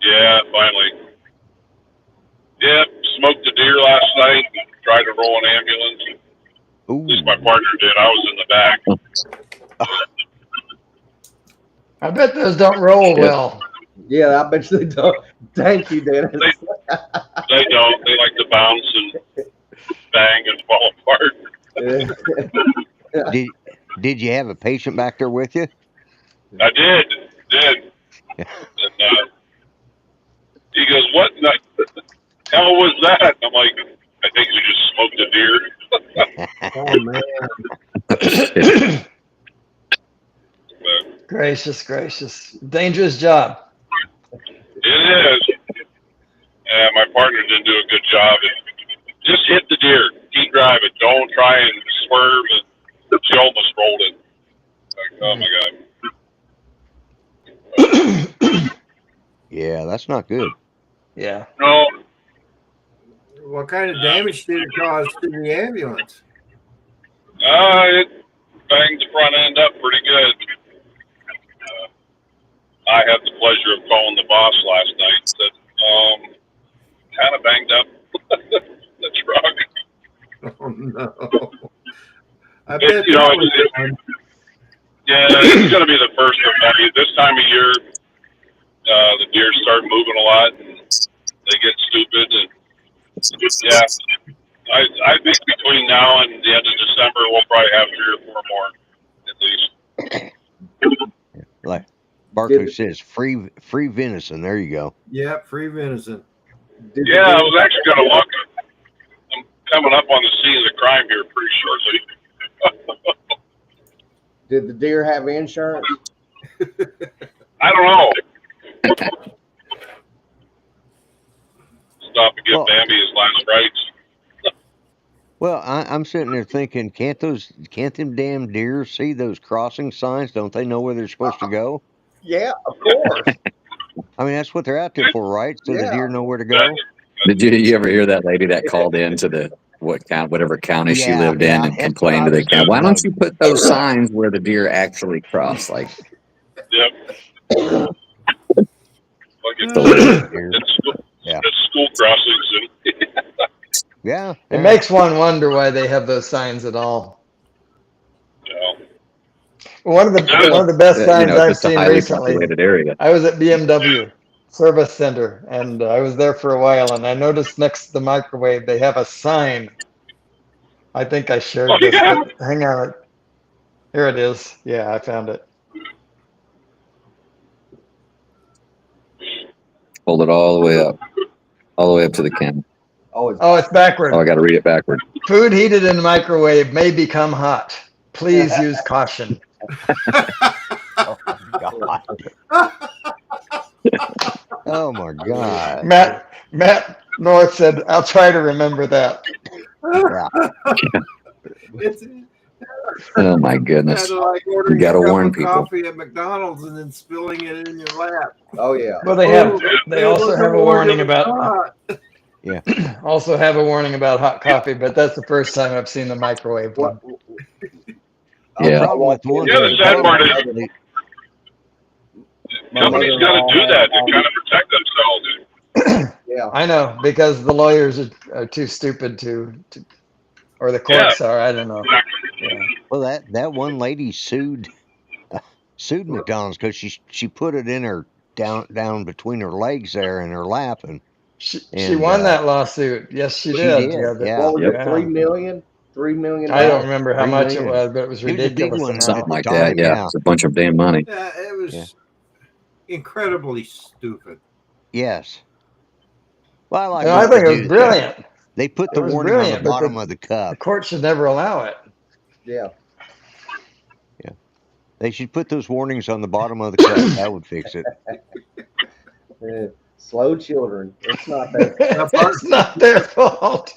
Yeah, finally. Yeah, smoked a deer last night and tried to roll an ambulance. Ooh. At least my partner did. I was in the back. I bet those don't roll well. Yeah, I bet they don't. Thank you, Dennis. They don't. They like to bounce and bang and fall apart. Did you have a patient back there with you? I did. And he goes, "What in the hell was that?" I'm like, "I think we just smoked a deer." Oh, man. Gracious. Dangerous job. It is. My partner didn't do a good job. Just hit the deer. Keep driving. Don't try and swerve. And she almost rolled it. Like, oh my God. Yeah, that's not good. Yeah. No. What kind of damage did it cause to the ambulance? It banged the front end up pretty good. I had the pleasure of calling the boss last night. Said, kind of banged up the truck. Oh, no. I bet Yeah, it's going to be the first of many. This time of year, the deer start moving a lot, and they get stupid, and yeah, I think between now and the end of December, we'll probably have 3 or 4 more at least. Like Barkley says, free venison. There you go. Yep, free venison. Yeah, I was actually going to look. I'm coming up on the scene of the crime here pretty shortly. Did the deer have insurance? I don't know. Stop and give Bambi his last rites. Well, I'm sitting there thinking, can't them damn deer see those crossing signs? Don't they know where they're supposed to go? Yeah, of course. I mean, that's what they're out there for, right? So the deer know where to go. Did you ever hear that lady that called in to the whatever county she lived in and complained to the county? Why don't you put those signs where the deer actually cross? Like, yep. Like it's school crossings. Yeah. It makes one wonder why they have those signs at all. Yeah. One of the best signs I've seen recently. Area. I was at BMW Service Center, and I was there for a while, and I noticed next to the microwave they have a sign. I think I shared this. Yeah. But hang on. Here it is. Yeah, I found it. Hold it all the way up to the camera. Oh, it's backward. Oh, I got to read it backward. Food heated in the microwave may become hot. Please use caution. Oh my god. Oh my god. Matt North said, "I'll try to remember that." Oh my goodness! Like you got to warn people. Coffee at McDonald's and then spilling it in your lap. Oh yeah. Well, they also have a warning about. Yeah. Also have a warning about hot coffee, but that's the first time I've seen the microwave one. Yeah. The sad part is companies got to do that to kind of protect themselves. Yeah, I know, because the lawyers are too stupid to or the courts are. I don't know. Yeah. Well, that one lady sued McDonald's because she put it in her down between her legs there in her lap, and she won that lawsuit. Yes, she did. Yeah. What was it, $3 million? $3 million. I don't remember how much it was, but it was ridiculous. Something like that. Yeah, it's a bunch of damn money. Yeah, it was incredibly stupid. Yes. Well, I think it was brilliant. They put the warning on the bottom of the cup. The court should never allow it. Yeah. Yeah. They should put those warnings on the bottom of the cup. That would fix it. Slow children. It's not their It's not their fault.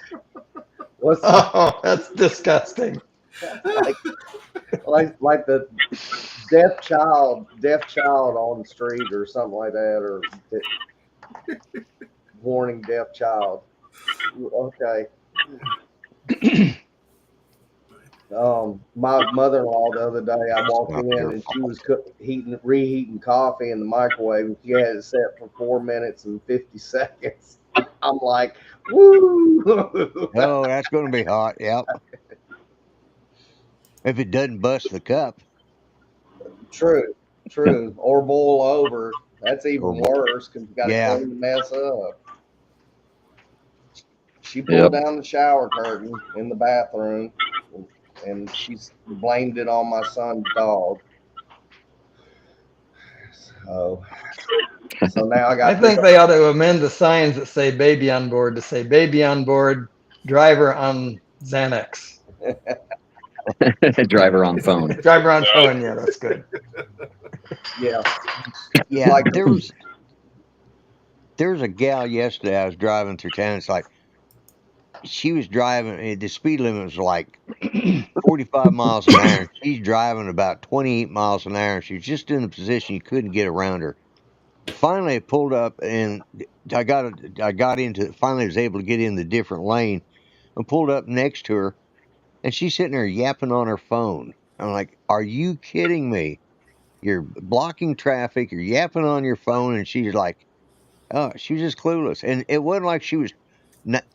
Oh, that's disgusting. Like the deaf child on the street or something like that, or warning deaf child. Okay. My mother-in-law the other day, I walked in and she was reheating coffee in the microwave, and she had it set for 4 minutes and 50 seconds. I'm like, woo! Oh, that's going to be hot. Yep. If it doesn't bust the cup. True. Or boil over. That's even worse because you got to clean the mess up. She pulled down the shower curtain in the bathroom, and she's blamed it on my son's dog. So now I think they ought to amend the signs that say "baby on board" to say "baby on board, driver on Xanax." Driver on phone. Driver on phone. Yeah, that's good. Yeah. Like there was a gal yesterday. I was driving through town. It's like she was driving. The speed limit was like 45 miles an hour. She's driving about 28 miles an hour. She was just in a position you couldn't get around her. Finally, it pulled up, and I got into. Finally, I was able to get in the different lane, and pulled up next to her, and she's sitting there yapping on her phone. I'm like, "Are you kidding me? You're blocking traffic. You're yapping on your phone." And she's like, "Oh, she was just clueless." And it wasn't like she was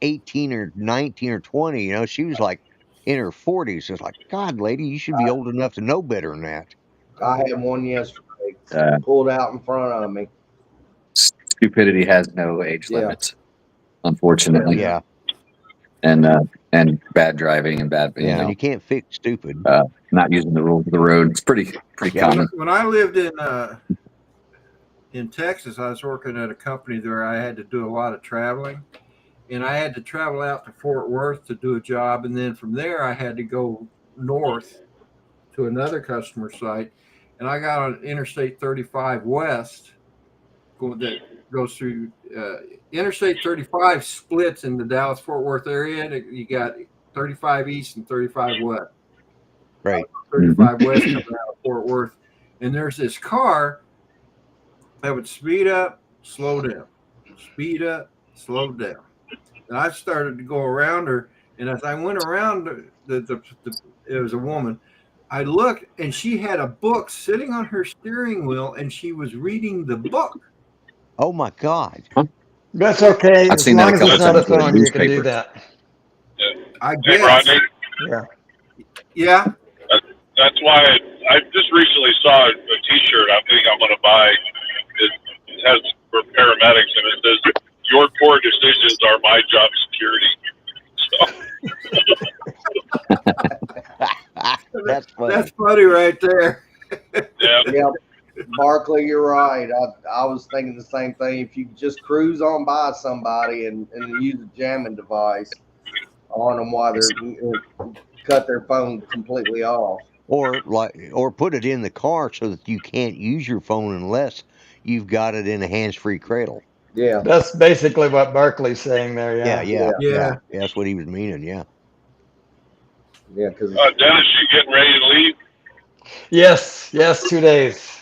18 or 19 or 20. You know, she was like in her 40s. It's like, God, lady, you should be old enough to know better than that. I had one yesterday. Uh, Pulled out in front of me. Stupidity has no age Yeah. limits, unfortunately. Yeah. And bad driving and bad, Yeah. And you can't fix stupid. not using the rules of the road. It's pretty Yeah. common. When I lived in Texas, I was working at a company there. I had to do a lot of traveling, and I had to travel out to Fort Worth to do a job, and then from there I had to go north to another customer site, and I got on Interstate 35 West that goes through Interstate 35 splits in the Dallas-Fort Worth area. You got 35 East and 35 West. Right. 35 West coming out of Fort Worth, and there's this car that would speed up, slow down, speed up, slow down. And I started to go around her, and as I went around, it was a woman. I looked, and she had a book sitting on her steering wheel, and she was reading the book. Oh my God. That's okay. I've As seen that long a as couple it's not a times with a phone, you can do newspaper. that. I Hey, guess. Rodney, Yeah. Yeah. that's why I just recently saw a T-shirt. I think I'm going to buy. It has for paramedics, and it says, "Your poor decisions are my job security." So, That's funny. That's funny right there. yeah. Yeah, Barkley, you're right. I was thinking the same thing. If you just cruise on by somebody and use a jamming device on them while they're cut their phone completely off. Or put it in the car so that you can't use your phone unless you've got it in a hands-free cradle. Yeah, That's basically what Barkley's saying there. Yeah. That's what he was meaning. Yeah. yeah, because Dennis, you getting ready to leave? Yes. 2 days.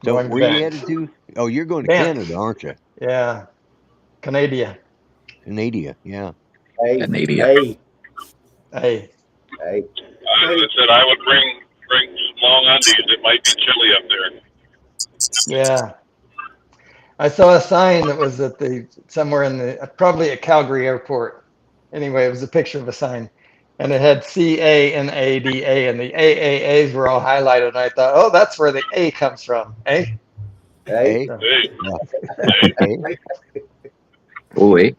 So Going where you back. headed to? Oh, you're going to Banff. Canada, aren't you? Yeah. Canada. Canada. Yeah. Hey. Canada. Hey. Hey. I said I would bring some long undies. It might be chilly up there. Yeah. I saw a sign that was at somewhere in probably at Calgary airport. Anyway, it was a picture of a sign, and it had CANADA, and the AAAs were all highlighted. And I thought, oh, that's where the A comes from, eh? Hey. Hey. Hey, Hey. Oh, wait.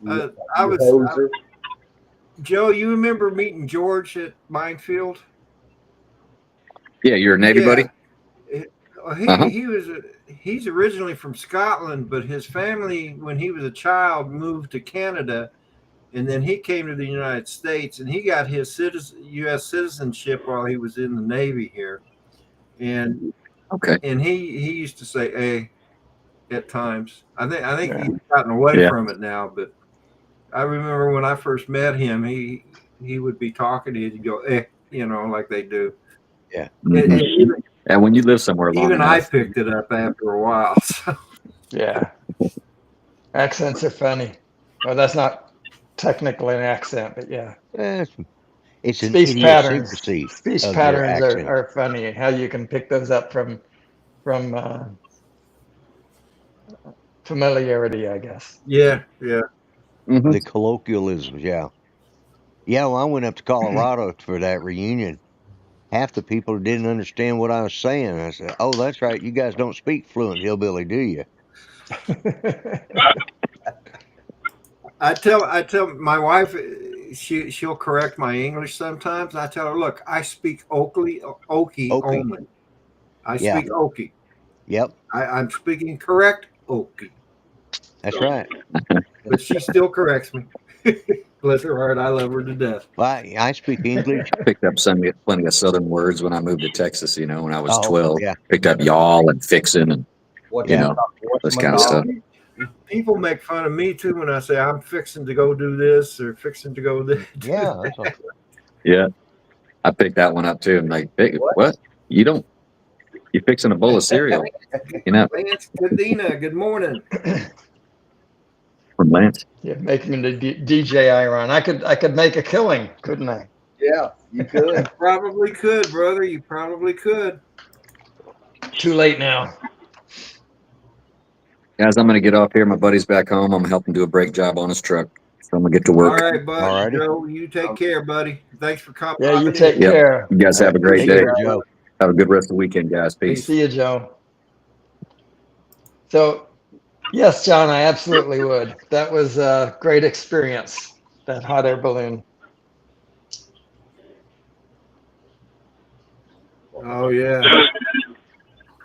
I was Joe. You remember meeting George at Minefield? Yeah, you're a Navy buddy? He's originally from Scotland, but his family, when he was a child, moved to Canada, and then he came to the United States, and he got his U.S. citizenship while he was in the Navy here, and he used to say "hey" at times. I think he's gotten away from it now, but I remember when I first met him, he would be talking to you, he'd go "eh," like they do. Yeah. And when you live somewhere long even enough, I picked it up after a while. So. Yeah. Accents are funny. Well, that's not technically an accent, but yeah. It's an Speech patterns. idiosyncrasy Speech of patterns their accent. are funny. How you can pick those up from familiarity, I guess. Yeah. The colloquialisms, yeah. Yeah, well, I went up to Colorado for that reunion. Half the people didn't understand what I was saying. I said, "Oh, that's right. You guys don't speak fluent hillbilly, do you?" I tell my wife, she'll correct my English sometimes. I tell her, look, I speak Okie only. I speak Okie. Yep. I'm speaking correct Okie. That's right. But she still corrects me. Bless her heart, I love her to death. Well, I speak English. Picked up plenty of Southern words when I moved to Texas. When I was 12, yeah. Picked up y'all and fixin' and this kind of stuff. People make fun of me too when I say I'm fixing to go do this or fixing to go this. Yeah, that's okay. Yeah, I picked that one up too. I'm like, hey, what? You fixing a bowl of cereal? Lance Cadena, good morning. From Lance. You're making the DJ Iron. I could make a killing, couldn't I? Yeah, you could. You probably could, brother. You probably could. Too late now. Guys, I'm going to get off here. My buddy's back home. I'm helping do a brake job on his truck. So I'm gonna get to All work. right, bud. Alrighty. Joe, you take care, buddy. Thanks for coming. Yeah, you take Yep. care. You guys have a great Take day. care, Joe. Have a good rest of the weekend, guys. Peace. See you, Joe. So, yes, John, I absolutely would. That was a great experience, that hot air balloon. Oh yeah.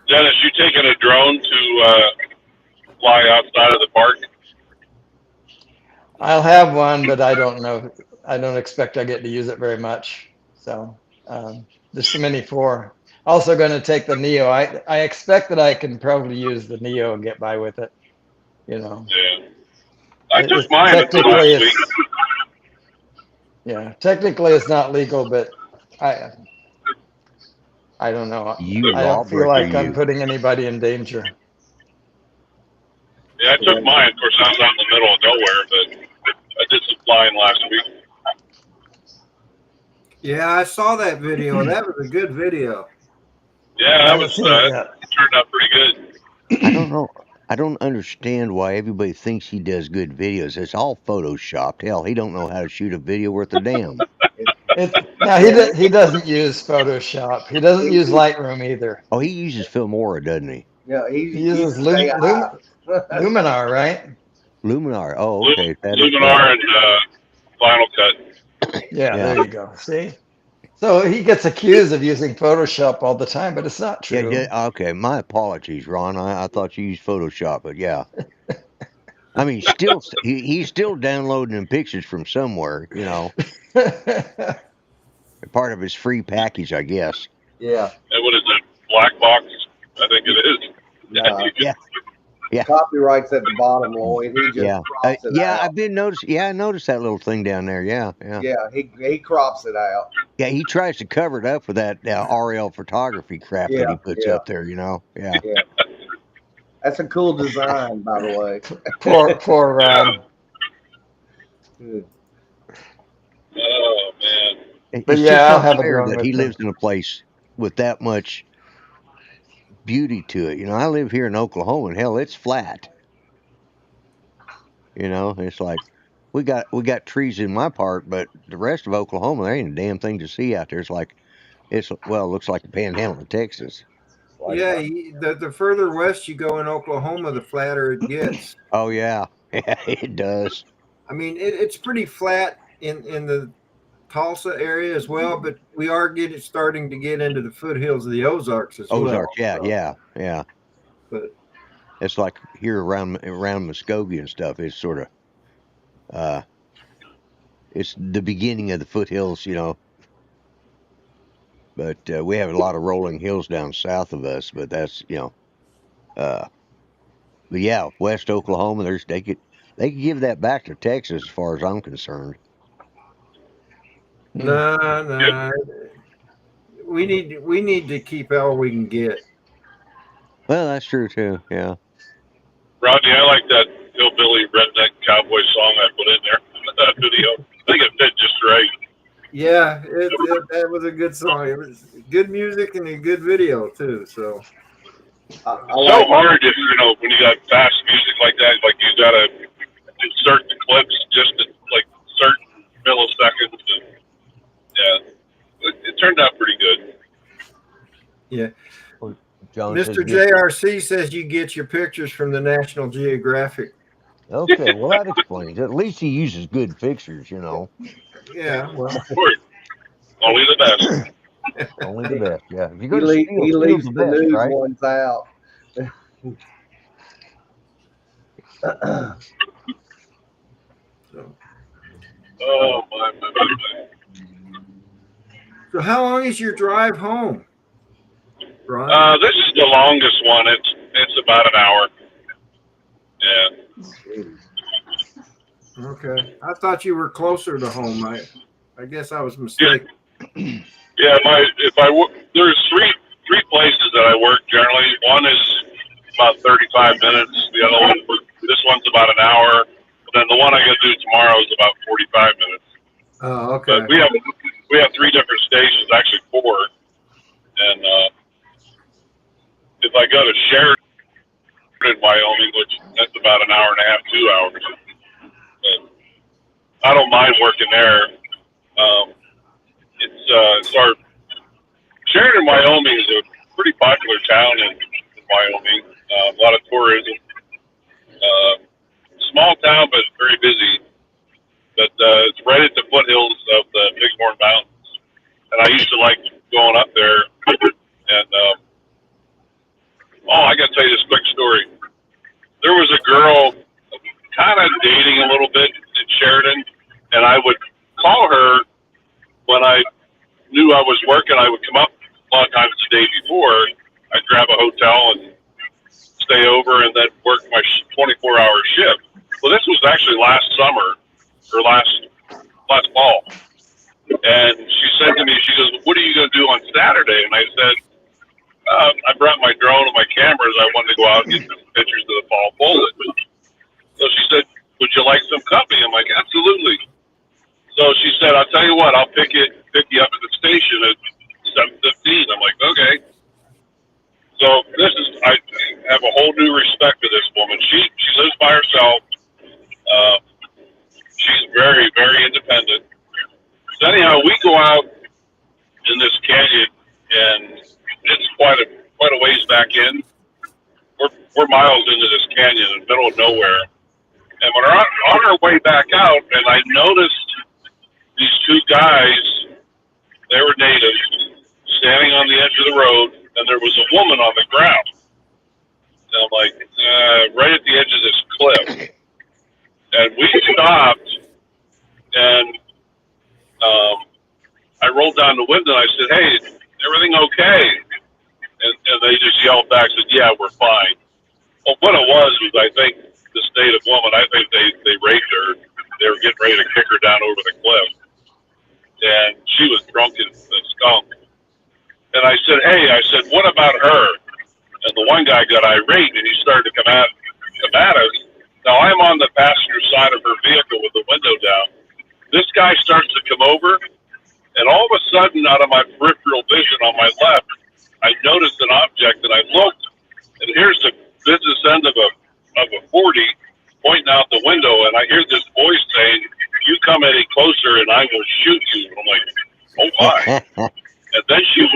Dennis, you taking a drone to fly outside of the park? I'll have one, but I don't know. I don't expect I get to use it very much. So there's so many for. Also going to take the Neo. I expect that I can probably use the Neo and get by with it. You know. Yeah. I took It's mine technically last week. yeah, technically it's not legal, but I don't know. You I don't feel lawbreaker, like I'm you. putting anybody in danger. Yeah, I took mine. Of course, I was out in the middle of nowhere, but I did some flying last week. Yeah, I saw that video. That was a good video. Yeah, I that haven't was seen it yet. turned out pretty good. I don't know. I don't understand why everybody thinks he does good videos. It's all photoshopped. Hell, he don't know how to shoot a video worth a damn. Now he doesn't use Photoshop. He doesn't use Lightroom either. Oh, he uses Filmora, doesn't he? Yeah, He uses Luminar, right? Luminar. Oh, okay. Luminar and Final Cut. Yeah, Yeah. there you go. See? So he gets accused of using Photoshop all the time, but it's not true. Yeah, okay. My apologies, Ron. I thought you used Photoshop, but yeah. I mean, he's still downloading them pictures from somewhere, you know. Part of his free package, I guess. Yeah. And what is it? Black box? I think it is. Yeah. Copyrights at the bottom, Lloyd. He just crops it out. I noticed that little thing down there. Yeah. Yeah, he crops it out. Yeah, he tries to cover it up with that RL photography crap that he puts up there, you know. Yeah. That's a cool design, by the way. Poor Ron. Oh, man. But It's yeah, just I'll not have a fair drone that with he him. lives in a place with that much beauty to it. You know, I live here in Oklahoma, and hell, it's flat. You know, it's like we got trees in my part, but the rest of Oklahoma, there ain't a damn thing to see out there. It looks like the Panhandle of Texas. Yeah, the further west you go in Oklahoma, the flatter it gets. Oh yeah, yeah, it does. I mean, it's pretty flat in the Tulsa area as well, but we are starting to get into the foothills of the Ozarks as well. Ozarks, yeah. But it's like here around Muskogee and stuff. It's sort of it's the beginning of the foothills, you know. But we have a lot of rolling hills down south of us. But that's but yeah, West Oklahoma. They could give that back to Texas as far as I'm concerned. no, we need to keep all we can get. Well, that's true too. Yeah. Rodney, I like that hillbilly redneck cowboy song I put in there. That video. I think it fit just right. Yeah, that was a good song. It was good music and a good video too. So It's so hard if when you got fast music like that, like you gotta insert the clips just at like certain milliseconds. And, yeah, it turned out pretty good. Yeah. John Mr. JRC says you get your pictures from the National Geographic. Okay, well that explains it. At least he uses good pictures, you know. Yeah, well, Of course. Only the best. Only the best. Yeah. If you He go to leaves steal the news right? ones out. Oh my. so how long is your drive home, Ron? This is the longest one. It's about an hour. Yeah. Okay, I thought you were closer to home. I guess I was mistaken. Yeah, there's three places that I work generally. One is about 35 minutes. The other one, this one's about an hour. And then the one I got to do tomorrow is about 45 minutes. Oh, okay. But we have three different stations, actually four. And if I go to Sheridan, Wyoming, which that's about an hour and a half, 2 hours. And I don't mind working there. It's our Sheridan, Wyoming is a pretty popular town in Wyoming. A lot of tourism. Small town, but very busy. But it's right at the foothills of the Bighorn Mountains, and I used to like going up there. And I got to tell you this quick story. There was a girl kind of dating a little bit in Sheridan, and I would call her when I knew I was working. I would come up a lot of times the day before. I'd grab a hotel and stay over, and then work my 24-hour shift. Well, this was actually last summer or last fall, and she said to me, she goes, "What are you going to do on Saturday?" And I said, I brought my drone and my cameras. I wanted to go out and get some pictures of the fall foliage. So she said, "Would you like some company?" I'm like, "Absolutely." So she said, "I'll tell you what, I'll pick you up at the station at 7:15. I'm like, "Okay." So I have a whole new respect for this woman. She lives by herself. She's very, very independent. So anyhow, we go out in this canyon, and it's quite a ways back in. We're miles into this canyon in the middle of nowhere. And when we're on our way back out, and I noticed these two guys, they were natives, standing on the edge of the road, and there was a woman on the ground. And I'm like, right at the edge of this cliff. And we stopped, and I rolled down the window, and I said, "Hey, everything okay?" And they just yelled back, said, "Yeah, we're fine." Well, what it was I think, this native woman, I think they raped her. They were getting ready to kick her down over the cliff. And she was drunk as a skunk. And I said, "Hey," I said, "what about her?" And the one guy got irate, and he started to come at us. Now, I'm on the passenger side of her vehicle with the window down. This guy starts to come over, and all of a sudden, out of my peripheral vision on my left, I noticed an object, and I looked, and here's the business end of a 40 pointing out the window, and I hear this voice saying, "You come any closer, and I will shoot you." And I'm like, "Oh my!" And then she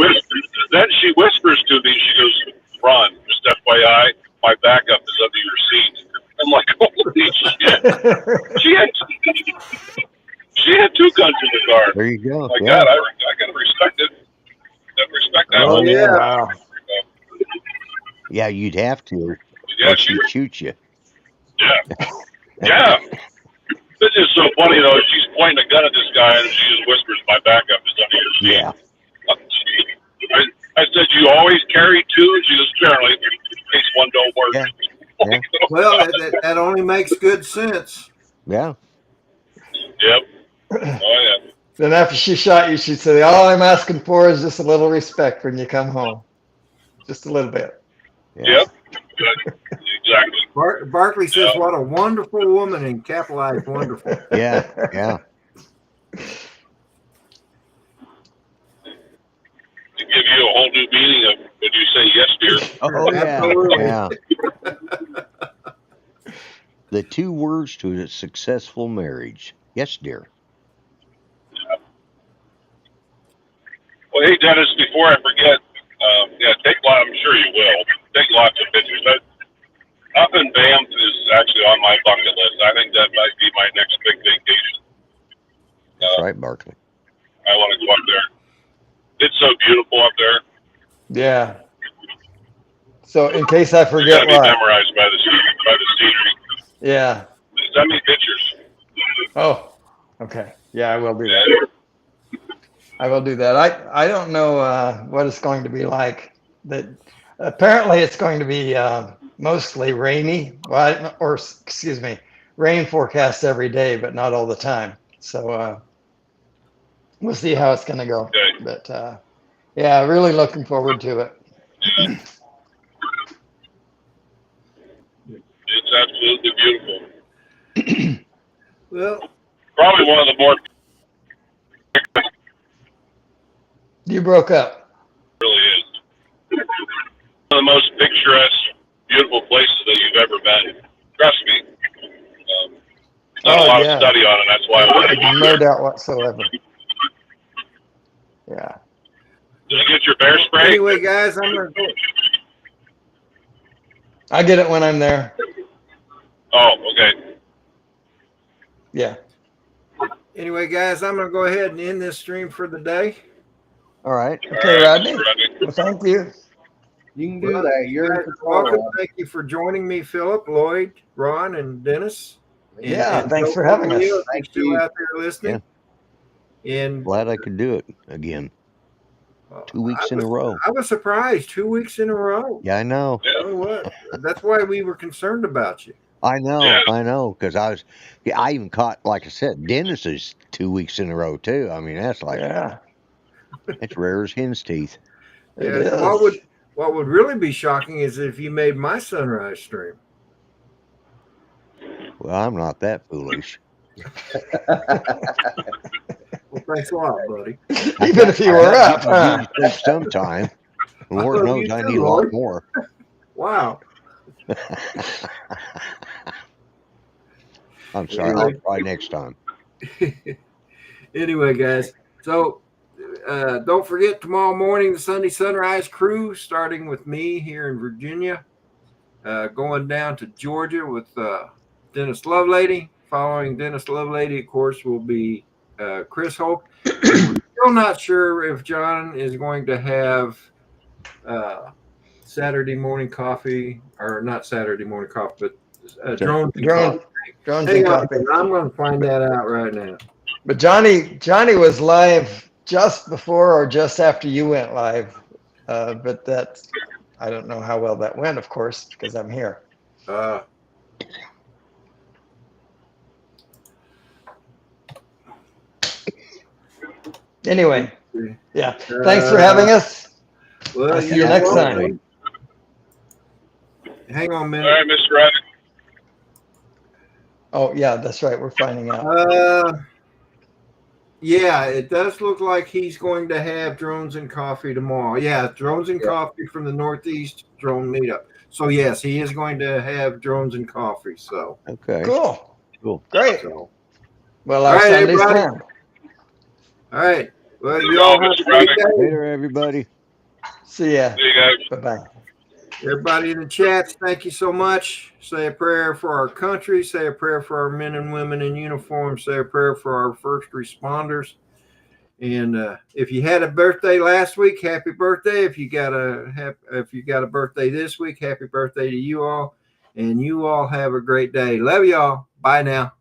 whispers to me. She goes, "Ron, just FYI, my backup is under your seat." I'm like, "Holy shit!" She had two guns in the car. There you go. My Yeah. God, I gotta respect it. Gotta respect that. Oh, yeah. Wow. Yeah, you'd have to, Yeah, or she'd shoot you. Yeah. This is so funny though. She's pointing a gun at this guy, and she just whispers, "My backup is under your seat." Yeah. I said, "You always carry two?" And she goes, "Generally, in case one don't work." Yeah. Yeah. Well, that only makes good sense. Yeah. Yep. Oh yeah. Then after she shot you, she'd say, "All I'm asking for is just a little respect when you come home. Just a little bit." Yeah. Yep. Good. Exactly. Barkley says, "What a wonderful woman," and capitalized wonderful. Yeah. Yeah. To give you a whole new meaning of when you say "yes, dear." Oh, yeah. Absolutely. Yeah. The two words to a successful marriage. Yes, dear. Well, hey, Dennis, before I forget, I'm sure you will. Take lots of pictures. Up in Banff is actually on my bucket list. I think that might be my next big vacation. That's right, Barkley. I want to go up there. It's so beautiful up there. Yeah. So in case I It's forget going to be what. memorized by the scenery. Yeah. Send me pictures. Oh, okay. Yeah, I will do that. I will do that. I don't know what it's going to be like. That apparently it's going to be mostly rainy. Well, or excuse me, rain forecast every day, but not all the time. So we'll see how it's going to go. Okay. But yeah, really looking forward to it. It's absolutely beautiful. Well, Probably one of the more You broke up. really is. One of the most picturesque, beautiful places that you've ever been. Trust me. done a lot yeah. of study on it. That's why I wanted to be No here. doubt whatsoever. Yeah. Did you get your bear spray? Anyway, guys, I'm gonna go. I get it when I'm there. Oh, okay. Yeah. Anyway, guys, I'm gonna go ahead and end this stream for the day. All right. Okay, All right, Rodney. Mr. Rodney. Well, thank you. You can do Well, that. you You're in guys are control. welcome. Thank you for joining me, Philip, Lloyd, Ron, and Dennis. Yeah, and thanks Joe for having us. O'Neill, if you're Thank still you. out there listening. And Glad I could do it again. 2 weeks in a row. I was surprised. 2 weeks in a row. Yeah, I know. You know what? That's why we were concerned about you. I know. Yeah. I know. Because I even caught, like I said, Dennis's 2 weeks in a row too. I mean, that's like Yeah, it's rare as hen's teeth. it Yeah. is. What would really be shocking is if you made my sunrise stream. Well, I'm not that foolish. Well, thanks a lot, buddy. Even if you were up, huh? You sleep sometime. Lord love knows you I too, need a lot Lord. more. Wow. I'm sorry. Anyway. I'll try next time. Anyway, guys. So don't forget tomorrow morning, the Sunday Sunrise Crew, starting with me here in Virginia, going down to Georgia with Dennis Lovelady. Following Dennis Lovelady, of course, will be Chris Hope. And we're still not sure if John is going to have Saturday morning coffee, or not Saturday morning coffee, but drones and coffee. Drones Hang and on, coffee. I'm going to find that out right now. But Johnny was live just before or just after you went live. But that's, I don't know how well that went, of course, because I'm here. Anyway, yeah. Thanks for having us. Well, I'll see you next time. Hang on a All minute. right, Mr. Rodney. Oh, yeah, that's right. We're finding out. Yeah, it does look like he's going to have drones and coffee tomorrow. Yeah, drones and coffee from the Northeast drone meetup. So yes, he is going to have drones and coffee. So Okay. Cool. Great. so. Well, All our right, Sunday's everybody. planned. All right. Well, you all have a great day. Later, everybody. See ya. See you guys. Bye-bye. Everybody in the chats, thank you so much. Say a prayer for our country. Say a prayer for our men and women in uniform. Say a prayer for our first responders. And if you had a birthday last week, happy birthday. If you got a birthday this week, happy birthday to you all. And you all have a great day. Love y'all. Bye now.